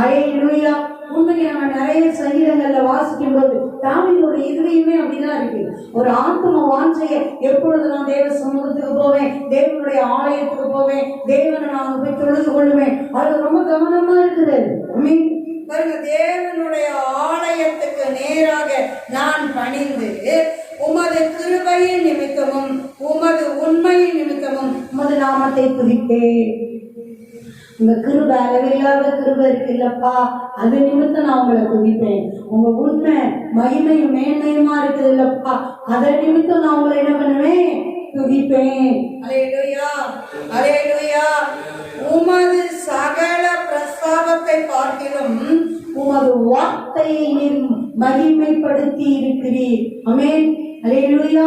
அல்லேலூயா. உண்மைக்கு நம்ம நிறைய சங்கீதங்கள்ல வாசிக்கும் போது தாவீதுடைய இதயமே அப்படிதான் இருக்கு. ஒரு ஆத்ம வாஞ்சைய, எப்பொழுது நான் தேவ சமூகத்துக்கு போவேன், தேவனுடைய ஆலயத்துக்கு போவேன், தேவனை நான் போய் தொழுது கொள்ளுவேன், அது ரொம்ப கவனமா இருக்குது. பாருங்க, தேவனுடைய ஆலயத்துக்கு நேராக நான் பணிந்து உமது கிருபையின் நிமித்தமும் உமது உண்மையின் நிமித்தமும் உமது நாமத்தை துதிப்பேன். உங்க கிருபை, அளவில்லாத கிருபை இருக்கு இல்லப்பா, அது நிமித்தம் நான் உங்களை துதிப்பேன். உங்க உண்மை மகிமையும் மேன்மையுமா இருக்குது இல்லப்பா, அதை நிமித்தம் நான் உங்களை என்ன பண்ணுவேன்? துதிப்பேன். அல்லேலூயா, அல்லேலூயா. உமது சகல பிரஸ்தாபத்தை பார்க்கிலும் உமது வார்த்தையை நீர் மகிமைப்படுத்தி இருக்கிறீர். ஆமென், அல்லேலூயா.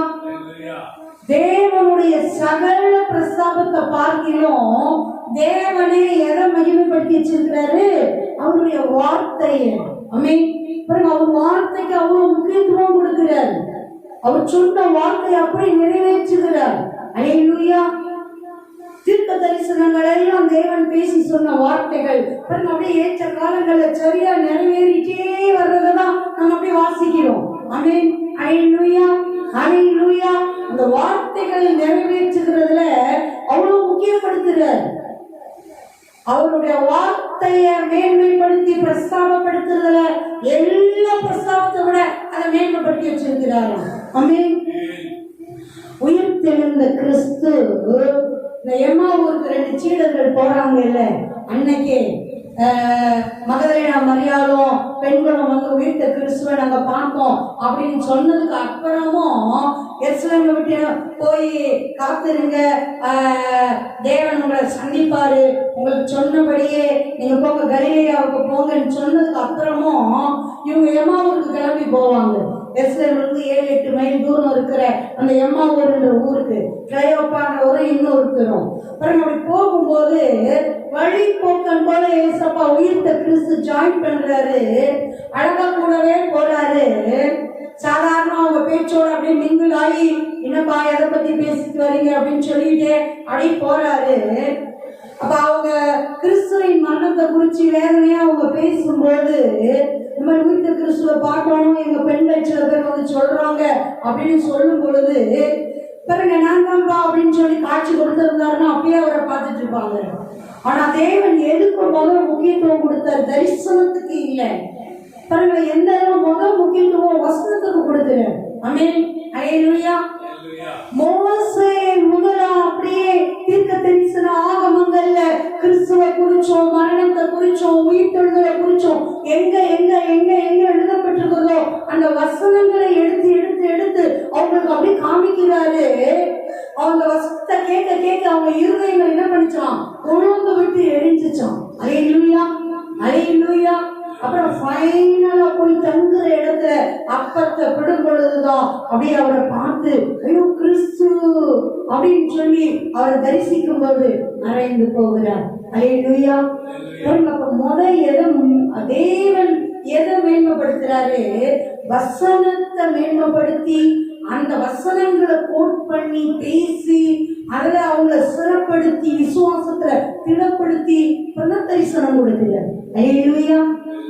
தேவனுடைய சகல பிரஸ்தாபத்தை பார்க்கிறோம். தேவனே எதை மகிமைப்படுத்தி வச்சிருக்கிறாரு? அவருடைய வார்த்தையை. ஆமென். அவர் வார்த்தைக்கு அவ்வளவு முக்கியத்துவம் கொடுக்கிறார். அவர் சொன்ன வார்த்தையை அப்படி நிறைவேற்றுகிறார். அல்லேலூயா. தீர்க்க தரிசனங்கள் எல்லாம் தேவன் பேசி சொன்ன வார்த்தைகள் அப்படியே ஏற்ற காலங்களில் சரியா நிறைவேறிட்டே வர்றதுதான் நம்ம அப்படியே வாசிக்கிறோம். ஆமென், அல்லேலூயா, அல்லேலூயா. அந்த வார்த்தைகளை நிறைவேற்றுகிறதுல அவ்வளவு முக்கியப்படுத்துகிறார். அவருடைய வார்த்தையை மேன்மைப்படுத்தி பிரஸ்தாபப்படுத்துறதுல எல்லா பிரஸ்தாபத்தை விட அதை மேன்மைப்படுத்தி வச்சிருக்கிறார். ஆமென். உயிர்த்தெழுந்த கிறிஸ்து இந்த எம்மாவூருக்கு 2 சீடர்கள் போறாங்க இல்ல, அன்னைக்கு மகதலேனா மரியாளும் பெண்களும் வந்து உயிர்த்த கிறிஸ்துவை நாங்க பார்த்தோம் அப்படின்னு சொன்னதுக்கு அப்புறமும் எருசலேமை விட்டு போய் காத்திருங்க, தேவன் உங்களை சந்திப்பாரு, உங்களுக்கு சொன்னபடியே நீங்க போங்க கலிலேயாவுக்கு போங்கன்னு சொன்னதுக்கு அப்புறமும் இவங்க எம்மாவூருக்கு கிளம்பி போவாங்க. எருசலேமிலிருந்து 7-8 மைல் தூரம் இருக்கிற அந்த எம்மாவூர்ன்ற ஊருக்கு கிளையோப்பான்ற ஒரு இன்னும் இருக்கிறோம். அப்புறம் அப்படி போகும்போது வழி போக்கன் போல ஏசப்பா உயிர்த்த கிறிஸ்து ஜாயின் பண்றாரு. அழகா கூடவே போறாரு. சாதாரண அவங்க பேச்சோட அப்படியே மிங்கிள் ஆகி என்னப்பா எதை பத்தி பேசிட்டு வரீங்க அப்படின்னு சொல்லிட்டு அப்படியே போறாரு. அப்ப அவங்க கிறிஸ்துவின் மரணத்தை குறிச்சு வேதனையா அவங்க பேசும்போது, நம்ம உயிர்த்த கிறிஸ்துவை பார்க்கணும் எங்க பெண்கள் சில பேர் வந்து சொல்றாங்க அப்படின்னு சொல்லும் பொழுது, பாருங்க நான் தான்பா அப்படின்னு சொல்லி காட்சி கொடுத்திருந்தாருன்னா அப்பயே அவரை பார்த்துட்டு இருப்பாங்க. ஆனா தேவன் எதுக்கு முதல் முக்கியத்துவம் கொடுத்தாரு? தரிசனத்துக்கு இல்லை. பாருங்க எந்த அளவு முதல் முக்கியத்துவம் வசனத்துக்கு கொடுக்கிறேன். ஆமென், அல்லேலூயா. மோசே முதலா அப்படியே தீர்க்க தரிசன ஆகமங்கள்ல கிறிஸ்துவை குறிச்சோம், மரணத்தை குறிச்சோம், உயிர்த்தெழுதலை குறிச்சோம் எங்க எங்க எங்க எங்க எழுதப்பட்டிருக்கிறதோ அந்த வசனங்களை எடுத்து எடுத்து எடுத்து அவங்களுக்கு அப்படி காமிக்கிறாரு. அவங்க வசனத்தை கேட்க கேட்க அவங்க இருதயங்கள் என்ன பண்ணிச்சான்? கொழுந்து விட்டு எரிஞ்சிச்சான். அல்லேலூயா, அல்லேலூயா. அப்புறம் ஃபைனலா போய் தங்குற இடத்துல அப்பத்தை விடும் பொழுதுதான் அப்படியே அவரை பார்த்து ஐயோ கிறிஸ்து அப்படின்னு சொல்லி அவரை தரிசிக்கும் போது மறைந்து போகிறார். அல்லேலூயா. அப்ப தேவன் எதை மேன்மைப்படுத்துறாரு? வசனத்தை மேன்மைப்படுத்தி அந்த வசனங்களை கோட் பண்ணி பேசி அதுல அவங்கள சிறப்படுத்தி விசுவாசத்துல திடப்படுத்தி தரிசனம் கொடுக்கிறார். அல்லேலூயா,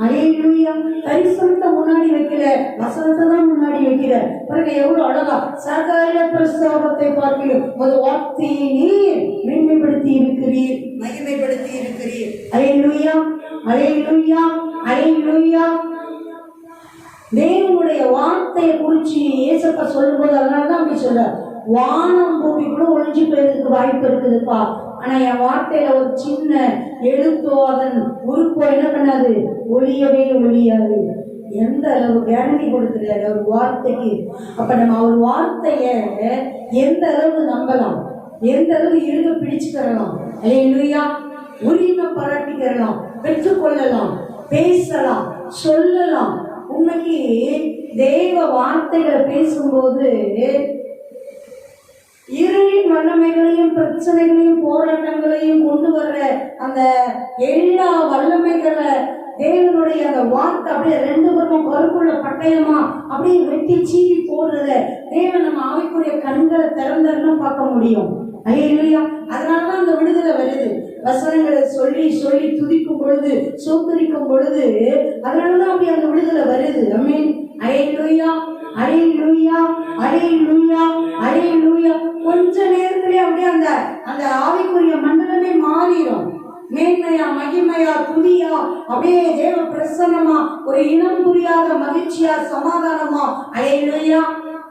அல்லேலூயா. தரிசனத்தை முன்னாடி வைக்கல, வசனத்தை தான் முன்னாடி வைக்கிற. பாருங்க எவ்வளவு அழகா சகல பிரஸ்தாபத்தை பார்க்கிறோம் ஒரு வார்த்தையை நீர் மேன்மைப்படுத்தி இருக்கிறீர், மகிமைப்படுத்தி இருக்கிறீர். அல்லேலூயா, அல்லேலூயா, அல்லேலூயா. தேவனுடைய வார்த்தையை குறிச்சு ஏசப்பா சொல்லும் போது அதனாலதான் அப்படி சொல்ற, வானம் பூமி கூட ஒழிஞ்சு போயிருதுக்கு வாய்ப்பு இருக்குதுப்பா, ஆனா என் வார்த்தையில ஒரு சின்ன எழுத்தோ அதன் உறுப்போ என்ன பண்ணாது? ஒளியவே ஒளியாது. எந்த அளவு கேரண்டி கொடுக்கிறாரு அவர் வார்த்தைக்கு. அப்ப நம்ம அவர் வார்த்தைய எந்த அளவு நம்பலாம், எந்த அளவு இருக்க பிடிச்சுக்கிறலாம், அல்லேலூயா. உரிமை பாராட்டிக்கிறலாம், பெற்றுக்கொள்ளலாம், பேசலாம், சொல்லலாம். உண்மைக்கு தெய்வ வார்த்தைகளை பேசும்போது இருளின் வல்லமைகளையும் பிரச்சனைகளையும் போராட்டங்களையும் கொண்டு வர்ற அந்த எல்லா வல்லமைகளை தேவனுடைய அந்த வார்த்தை அப்படியே ரெண்டு பக்கம் கருக்குள்ள பட்டயமா அப்படியே வெட்டி சீவி போடுறத தேவன் நம்ம ஆவிக்குரிய கண்களை திறந்தா பார்க்க முடியும். அல்லேலூயா. அதனாலதான் அந்த விடுதலை வருது. வசனங்களை சொல்லி சொல்லி துதிக்கும் பொழுது, சோதரிக்கும் பொழுது, அதனாலதான் அப்படி அந்த விடுதலை வருது. ஆமென். அல்லேலூயா, அல்லேலூயா, அல்லேலூயா, அல்லேலூயா. கொஞ்ச நேரத்திலே அப்படியே அந்த அந்த ஆவிக்குரிய மண்டலமே மாறிடும். மேன்மையா, மகிமையா, துதியா, அப்படியே தேவ பிரசன்னமா, ஒரு இனம் புரியாத மகிழ்ச்சியா, சமாதானமா. அல்லேலூயா.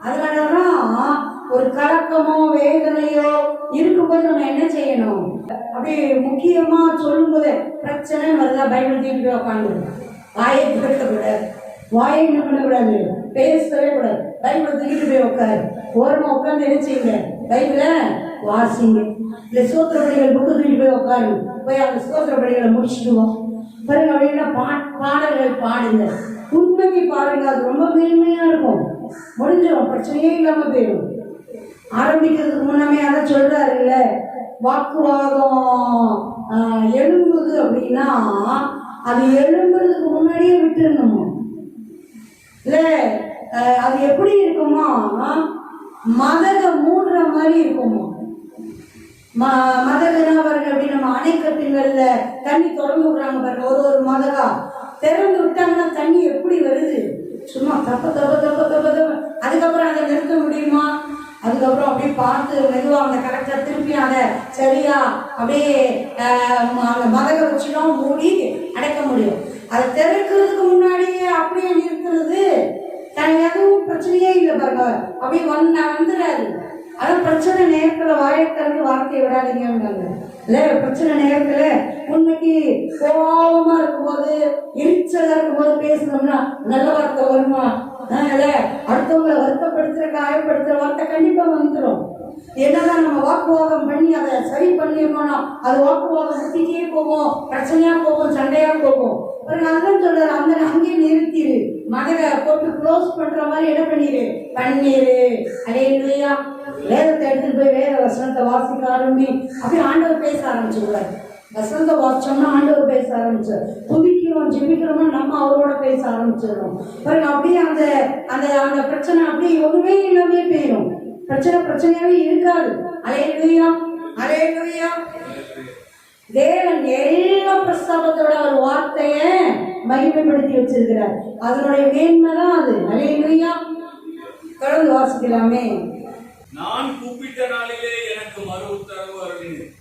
அதனாலதான் ஒரு கலக்கமோ வேதனையோ இருக்கும்போது நம்ம என்ன செய்யணும்? அப்படி முக்கியமா சொல்லும் போது பிரச்சனை வருதா, பைபிள் தூக்கிட்டு உட்காந்து வாயை திறக்கக்கூடாது, வாயை என்ன பண்ணக்கூடாது, பேசவே கூடாது. பைபிள் தூக்கிட்டு போய் உட்காரு, ஓரமா உட்காந்து என்ன செய்யுங்க, பைபிளை வாசிங்க. இந்த சோத்திரப்படிகள் புக்கு தூக்கிட்டு போய் உட்காரு, போய் அந்த சோத்திரப்படிகளை முடிச்சுடுவோம். பிறகு அப்படின்னா பாடல்கள் பாடுங்க, உண்மைக்கு பாருங்க. அது ரொம்ப மேன்மையா இருக்கும். முடிஞ்சிடும், பிரச்சனையே இல்லாம போயிடும். ஆரம்பிக்கிறதுக்கு முன்னாமே அதை சொல்றாருல்ல, வாக்குவாதம் எழும்புது அப்படின்னா அது எழும்புறதுக்கு முன்னாடியே விட்டுருணுமா இல்ல? அது எப்படி இருக்குமா, மதக மூடுற மாதிரி இருக்குமா? மதகனா பாருங்க, அப்படி நம்ம அணைக்கட்டுங்கள்ல தண்ணி திறந்து விடுறாங்க பாருங்க, ஒரு மதகா திறந்து விட்டாங்கன்னா தண்ணி எப்படி வருது, சும்மா தப்ப தப்ப தப்ப தப்ப தப்ப. அதுக்கப்புறம் அதை நிறுத்த முடியுமா? அதுக்கப்புறம் அப்படியே பார்த்து மெதுவாக அந்த கரெக்டாக திருப்பி அதை சரியா அப்படியே அந்த மதக வச்சுலாம் மூடி அடைக்க முடியும். அதை திறக்கிறதுக்கு முன்னாடியே அப்படியே நிறுத்துறது எதுவும் பிரச்சனையே இல்லை பாருங்க, அப்படியே வந்துடாது. அதான் பிரச்சனை நேரத்தில் வாயத்திறந்து வார்த்தையை விடாதீங்க இல்ல. பிரச்சனை நேரத்துல உண்மைக்கு கோபமா இருக்கும்போது, எரிச்சலா இருக்கும்போது பேசணும்னா நல்ல வார்த்தை வருமா? இல்ல, அடுத்தவங்களை வருத்தப்படுத்துற காயப்படுத்துற வார்த்தை கண்டிப்பா வந்துடும். என்னதான் நம்ம வாக்குவாதம் பண்ணி அதை சரி பண்ணிருக்கோம்னா அது வாக்குவாதம் சுத்திட்டே போகும், பிரச்சனையா போகும், சண்டையா போகும். அதான் சொல்றாரு, அந்த அங்கேயே நிறுத்திடு, மதக போட்டு க்ளோஸ் பண்ற மாதிரி என்ன பண்ணிரு. அல்லேலூயா. வேதத்தை எடுத்துட்டு போய் வேத வசனத்தை வாசிக்க ஆரம்பி, அப்படியே ஆண்டவர் பேச ஆரம்பிச்சுடுறாரு. வசனத்தை வாசிச்சோம்னா ஆண்டவர் பேச ஆரம்பிச்சார். துதிக்கிறோம் ஜெபிக்கிறோம்னா நம்ம அவரோட பேச ஆரம்பிச்சிடறோம். பாருங்க, அப்படியே அந்த அந்த அந்த பிரச்சனை அப்படியே ஒண்ணுமே இல்லாமே போயிடும். பிரச்சனையாவே இருக்காது. அல்லேலூயா, அல்லேலூயா. தேவன் எல்லா பிரஸ்தாபத்தோட ஒரு வார்த்தைய மகிமைப்படுத்தி வச்சிருக்கிறார். அதனுடைய மேன்மைதான் அது. அல்லேலூயா. தொடர்ந்து வாசிக்கலாமே. நான் கூப்பிட்ட நாளிலே எனக்கு மறு உத்தரவு அருளினேன்,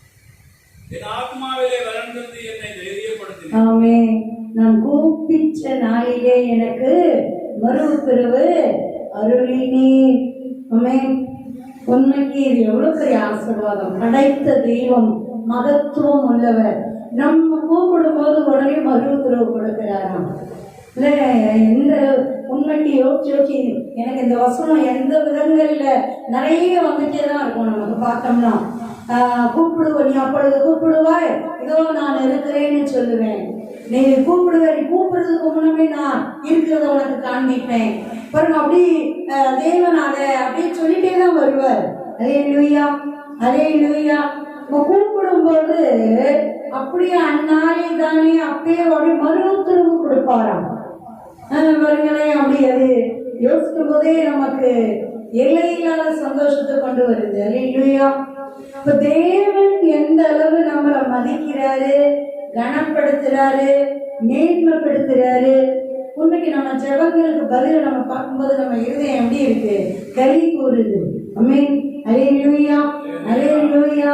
என் ஆத்மாவிலே வளர்ந்து என்னை தைரியப்படுத்தினேன். ஆமென். நான் கூப்பிட்ட நாளிலே எனக்கு மறு உத்தரவு அருளினேன். ஆமென். உண்மைக்கு இது எவ்வளவு பெரிய ஆசீர்வாதம். படைத்த தெய்வம், மகத்துவம் உள்ளவர், நம்ம கூப்பிடும் போது உடனே மறு உத்தரவு கொடுக்கிறாராம். இல்லை, எந்த உண்மைக்கு யோசிச்சு எனக்கு இந்த வசனம் எந்த விதங்கள்ல நிறைய வந்துட்டே தான் இருக்கும். நமக்கு பார்த்தோம்னா கூப்பிடுவ, நீ அப்பொழுது கூப்பிடுவாய், இதோ நான் இருக்கிறேன்னு சொல்லுவேன். நீ கூப்பிடுவ, நீ கூப்பிடுறதுக்கு முன்னமே நான் இருக்கிறத உனக்கு காண்பிப்பேன். பாருங்க, அப்படி தேவன் அதை அப்படியே சொல்லிட்டே தான் வருவார். அல்லேலூயா, அல்லேலூயா. நம்ம கூப்பிடும் போது அப்படியே அந்நாளே தானே அப்பயே அப்படி மறு உத்தரவு கொடுப்பாராம். பாருங்களேன், அப்படி அது யோசிக்கும் போதே நமக்கு எல்லையில்லாத சந்தோஷத்தை கொண்டு வருது. அல்லேலூயா. இப்ப தேவன் எந்த அளவு நம்மளை மதிக்கிறாரு, கனப்படுத்துறாரு, மேன்மைப்படுத்துறாரு. உண்மைக்கு நம்ம ஜெபங்களுக்கு பதில நம்ம பார்க்கும்போது நம்ம இருதயம் எப்படி இருக்கு, களி கூறுது. ஆமென். அல்லேலூயா, அல்லேலூயா.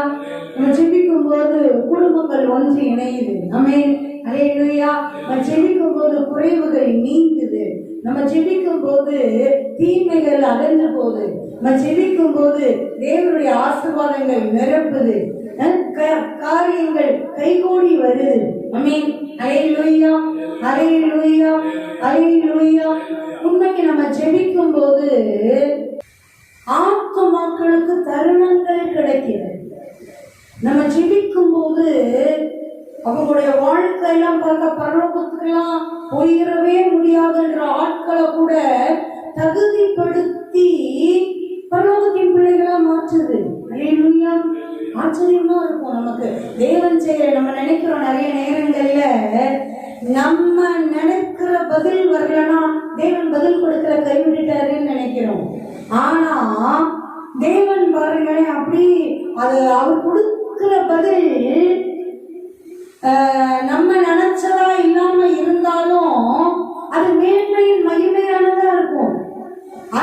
நம்ம ஜெபிக்கும் போது குடும்பங்கள் ஒன்று இணையுது. ஆமென். அல்லேலூயா. நம்ம ஜெபிக்கும் போது குறைவுகள் நீங்குது. நம்ம ஜெபிக்கும் போது தீமைகள் அகன்று போகுது. நம்ம ஜெபிக்கும் போது தேவனுடைய ஆசீர்வாதங்கள் நிரப்புது, காரியங்கள் கைகூடி வருது. ஆமென். அல்லேலூயா, அல்லேலூயா, அல்லேலூயா. உண்மைக்கு நம்ம ஜெபிக்கும் போது ஆத்துமாக்களுக்கு தருணங்கள் கிடைக்கிறது. நம்ம ஜெபிக்கும் போது அவங்களுடைய வாழ்க்கையெல்லாம் பார்க்க பரலோகத்துக்கெல்லாம் போயிடவே முடியாதுன்ற ஆட்களை கூட தகுதிப்படுத்தி பரலோகத்தின் பிள்ளைகளா மாற்றுது. அல்லேலூயா. ஆச்சரியமா இருக்கும் நமக்கு தேவன் செய்ய. நம்ம நினைக்கிறோம் நிறைய நேரங்கள்ல நம்ம நினைக்கிற பதில் வரலன்னா தேவன் பதில் கொடுக்கிற கைவிட்டுட்டாருன்னு நினைக்கிறோம். ஆனா தேவன் பாருங்களேன், அப்படி அது அவர் கொடுக்கிற பதில் நம்ம நினைச்சதா இல்லாம இருந்தாலும் அது மேன்மையின் மகிமையானதா இருக்கும்.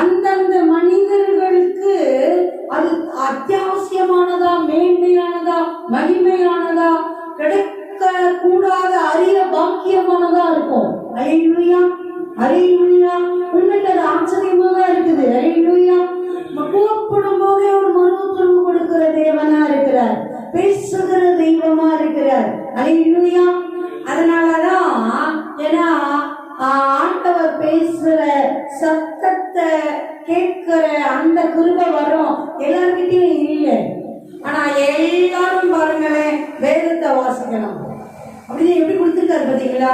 அந்தந்த மனிதர்களுக்கு அது அத்தியாவசியமானதா, மேன்மையானதா, மகிமையானதா, கிடைக்க கூடாத அரிய பாக்கியமானதா இருக்கும். அல்லேலூயா, அல்லேலூயா. உண்மைக்கு அது ஆச்சரியமா தான் இருக்குது. அல்லேலூயா. கூப்பிடும் போதே ஒரு மறு உத்தரவு கொடுக்கிற தேவனா இருக்கிறார், பேசுகிற தெய்வமா இருக்கிறார். அல்லேலூயா. அதனாலதான் ஏன்னா ஆண்டவர் பேசுற சத்தத்தை கேட்கிற அந்த கிருபை வரும் எல்லார்கிட்டையும் இல்லை. ஆனா எல்லாரும் பாருங்களேன் வேதத்தை வாசிக்கணும் அப்படின்னு எப்படி கொடுத்துருக்காரு பார்த்தீங்களா?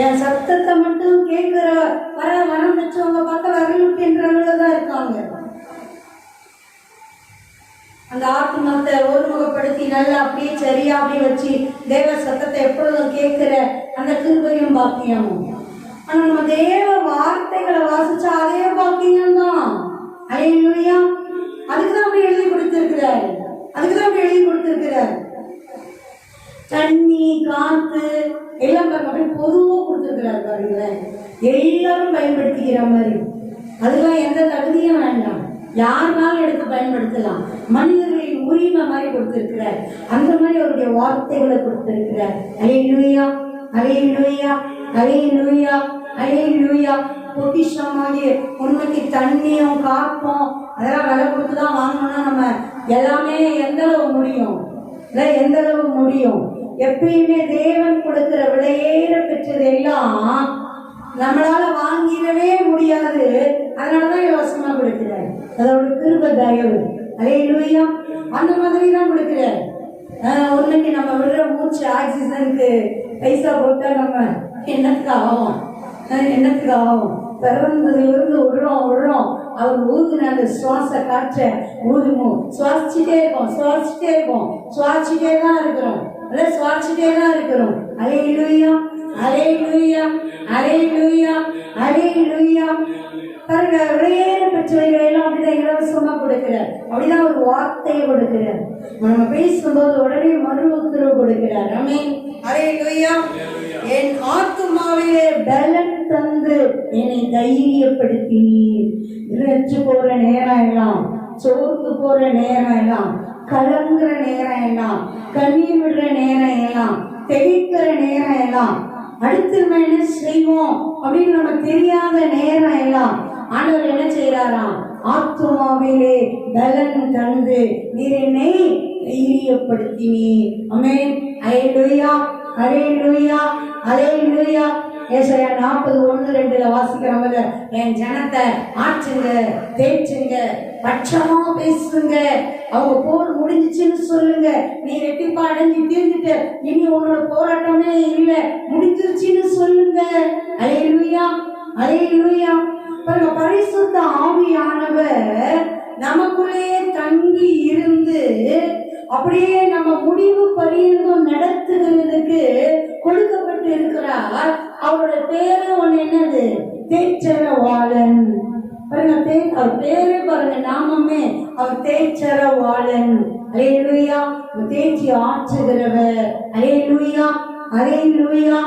என் சத்தத்தை மட்டும் கேட்கிற வரம் வச்சவங்க பார்த்தா வரலுக்கின்றவங்கதான் இருக்காங்க. அந்த ஆத்மத்தை ஒருமுகப்படுத்தி நல்லா அப்படியே சரியா அப்படியே வச்சு தேவ சத்தத்தை எப்பொழுதும் கேட்கிற அந்த கிருபையும் பாக்கியமும். ஆனா நம்ம தேவ வார்த்தைகளை வாசிச்சா அதே பாக்கியம் தான். அல்லேலூயா. அதுக்குதான் அப்படி எழுதி கொடுத்திருக்கிறார், அதுக்குதான் அப்படி எழுதி கொடுத்திருக்கிறார். தண்ணி, காத்து எல்லாம் அப்படி பொதுவா கொடுத்திருக்கிறார் பாருங்களேன், எல்லாரும் பயன்படுத்திக்கிற மாதிரி. அதுக்கெல்லாம் எந்த தகுதியும் வேண்டாம், யாருனாலும் எடுத்து பயன்படுத்தலாம். மனிதர்களின் உரிமை மாதிரி கொடுத்திருக்கிறார், அந்த மாதிரி அவருடைய வார்த்தைகளை கொடுத்திருக்கிறார். அல்லேலூயா, அல்லேலூயா, அல்லேலூயா, அல்லேலூயா. பொக்கிஷமாகிய உண்மைக்கு தண்ணியும் காப்பும் அதெல்லாம் விலை கொடுத்துதான் வாங்கணும்னா நம்ம எல்லாமே எந்த அளவு முடியும்? இல்லை, எந்த அளவு முடியும்? எப்பயுமே தேவன் கொடுக்கிற விலையேற பெற்றது எல்லாம் நம்மளால வாங்கிடவே முடியாது. அதனாலதான் இலவசமா கொடுக்கிறார். அதோட கிருபை தயவு. அல்லேலூயா. அந்த மாதிரி தான் கொடுக்கிறார். உண்மைக்கு நம்ம விடுற மூச்சு ஆக்சிஜனுக்கு பைசா போட்டா நம்ம என்னத்துக்கு ஆகும்? என்னத்துக்கு ஆகும்? பிறந்ததுலேருந்து விடுறோம். அவர் ஊதுன அந்த சுவாச காற்ற ஊதுமோ சுவாசிச்சுட்டே இருக்கோம், சுவாசிச்சுட்டே இருக்கோம், சுவாசிச்சுட்டே தான் இருக்கிறோம், சுவாசிச்சுட்டே தான் இருக்கிறோம். அல்லேலூயா, அல்லேலூயா, அல்லேலூயா, அல்லேலூயா. பாருங்க, விலையேற பெற்றவைகளை எல்லாம் அப்படிதான் இலவசமா கொடுக்கிறார். அப்படிதான் ஒரு வார்த்தையை கொடுக்கிறார். நம்ம பேசும்போது உடனே மறு உத்தரவு கொடுக்கிறார். ஆமென். அல்லேலூயா. என் ஆத்துமாவிலே பலன் தந்து என்னை தைரியப்படுத்தினீர். இறைச்சு போற நேரம் எல்லாம், சோர்ந்து போற நேரம் எல்லாம், கலங்குற நேரம் எல்லாம், கண்ணீர் விடுற நேரம் எல்லாம், தெளிக்கிற நேரம் எல்லாம், அடுத்து நம்ம என்ன செய்வோம் அப்படின்னு நம்ம தெரியாத நேரம் எல்லாம் ஆண்டவர் என்ன செய்யறாராம்? ஆத்துமாவிலே பலன் தந்து நீர் என்னை தைரியப்படுத்தினீர். ஆமென். அல்லேலூயா, அல்லேலூயா, அல்லேலூயா. ஏசாயா 40:1-2 வாசிக்கிறவங்க, என் ஜனத்தை ஆற்றுங்க, தேய்ச்சுங்க, பட்சமா பேசுங்க, அவங்க போர் முடிஞ்சிச்சுன்னு சொல்லுங்க, நீ ரெட்டிப்பா அடைஞ்சு தீர்ந்துட்ட, இனி உன்னோட போராட்டமே இல்லை, முடிஞ்சிருச்சுன்னு சொல்லுங்க. அல்லேலூயா, அல்லேலூயா. பாருங்க, பரிசுத்த ஆவியானவர் நமக்குள்ளே தங்கி இருந்து அப்படியே நம்ம முடிவு பரியந்தம் நடத்துகிறதுக்கு கொடுக்கப்பட்டு இருக்கிறார். அவரோட பேரு ஒண்ணு என்னது? தேற்றரவாளன். பாருங்க, அவர் பேரே பாருங்க, நாமமே அவர் தேற்றரவாளன். அல்லேலூயா. தேற்றி ஆற்றுகிறவர். அல்லேலூயா, அல்லேலூயா.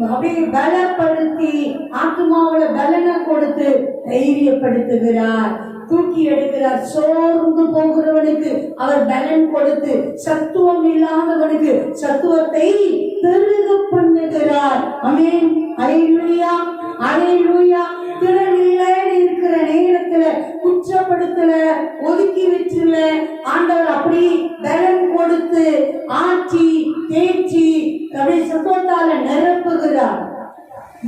அப்படியே பலப்படுத்தி ஆத்துமாவோட பலனை கொடுத்து தைரியப்படுத்துகிறார், தூக்கி எடுக்கிறார். சோர்ந்து போகிறவனுக்கு அவர் பலன் கொடுத்து, சத்துவம் இல்லாதவனுக்கு சத்துவத்தை பெருக பண்ணுகிறார். ஆமென். அல்லேலூயா, அல்லேலூயா. திறனில்லைன்னு இருக்கிற நேரத்துல, குற்றப்படுத்தல, ஒதுக்கி விட்டுல, ஆண்டவர் அப்படி பலன் கொடுத்து ஆற்றி தேற்றி அப்படி சத்துவத்தால நிரப்புகிறார்.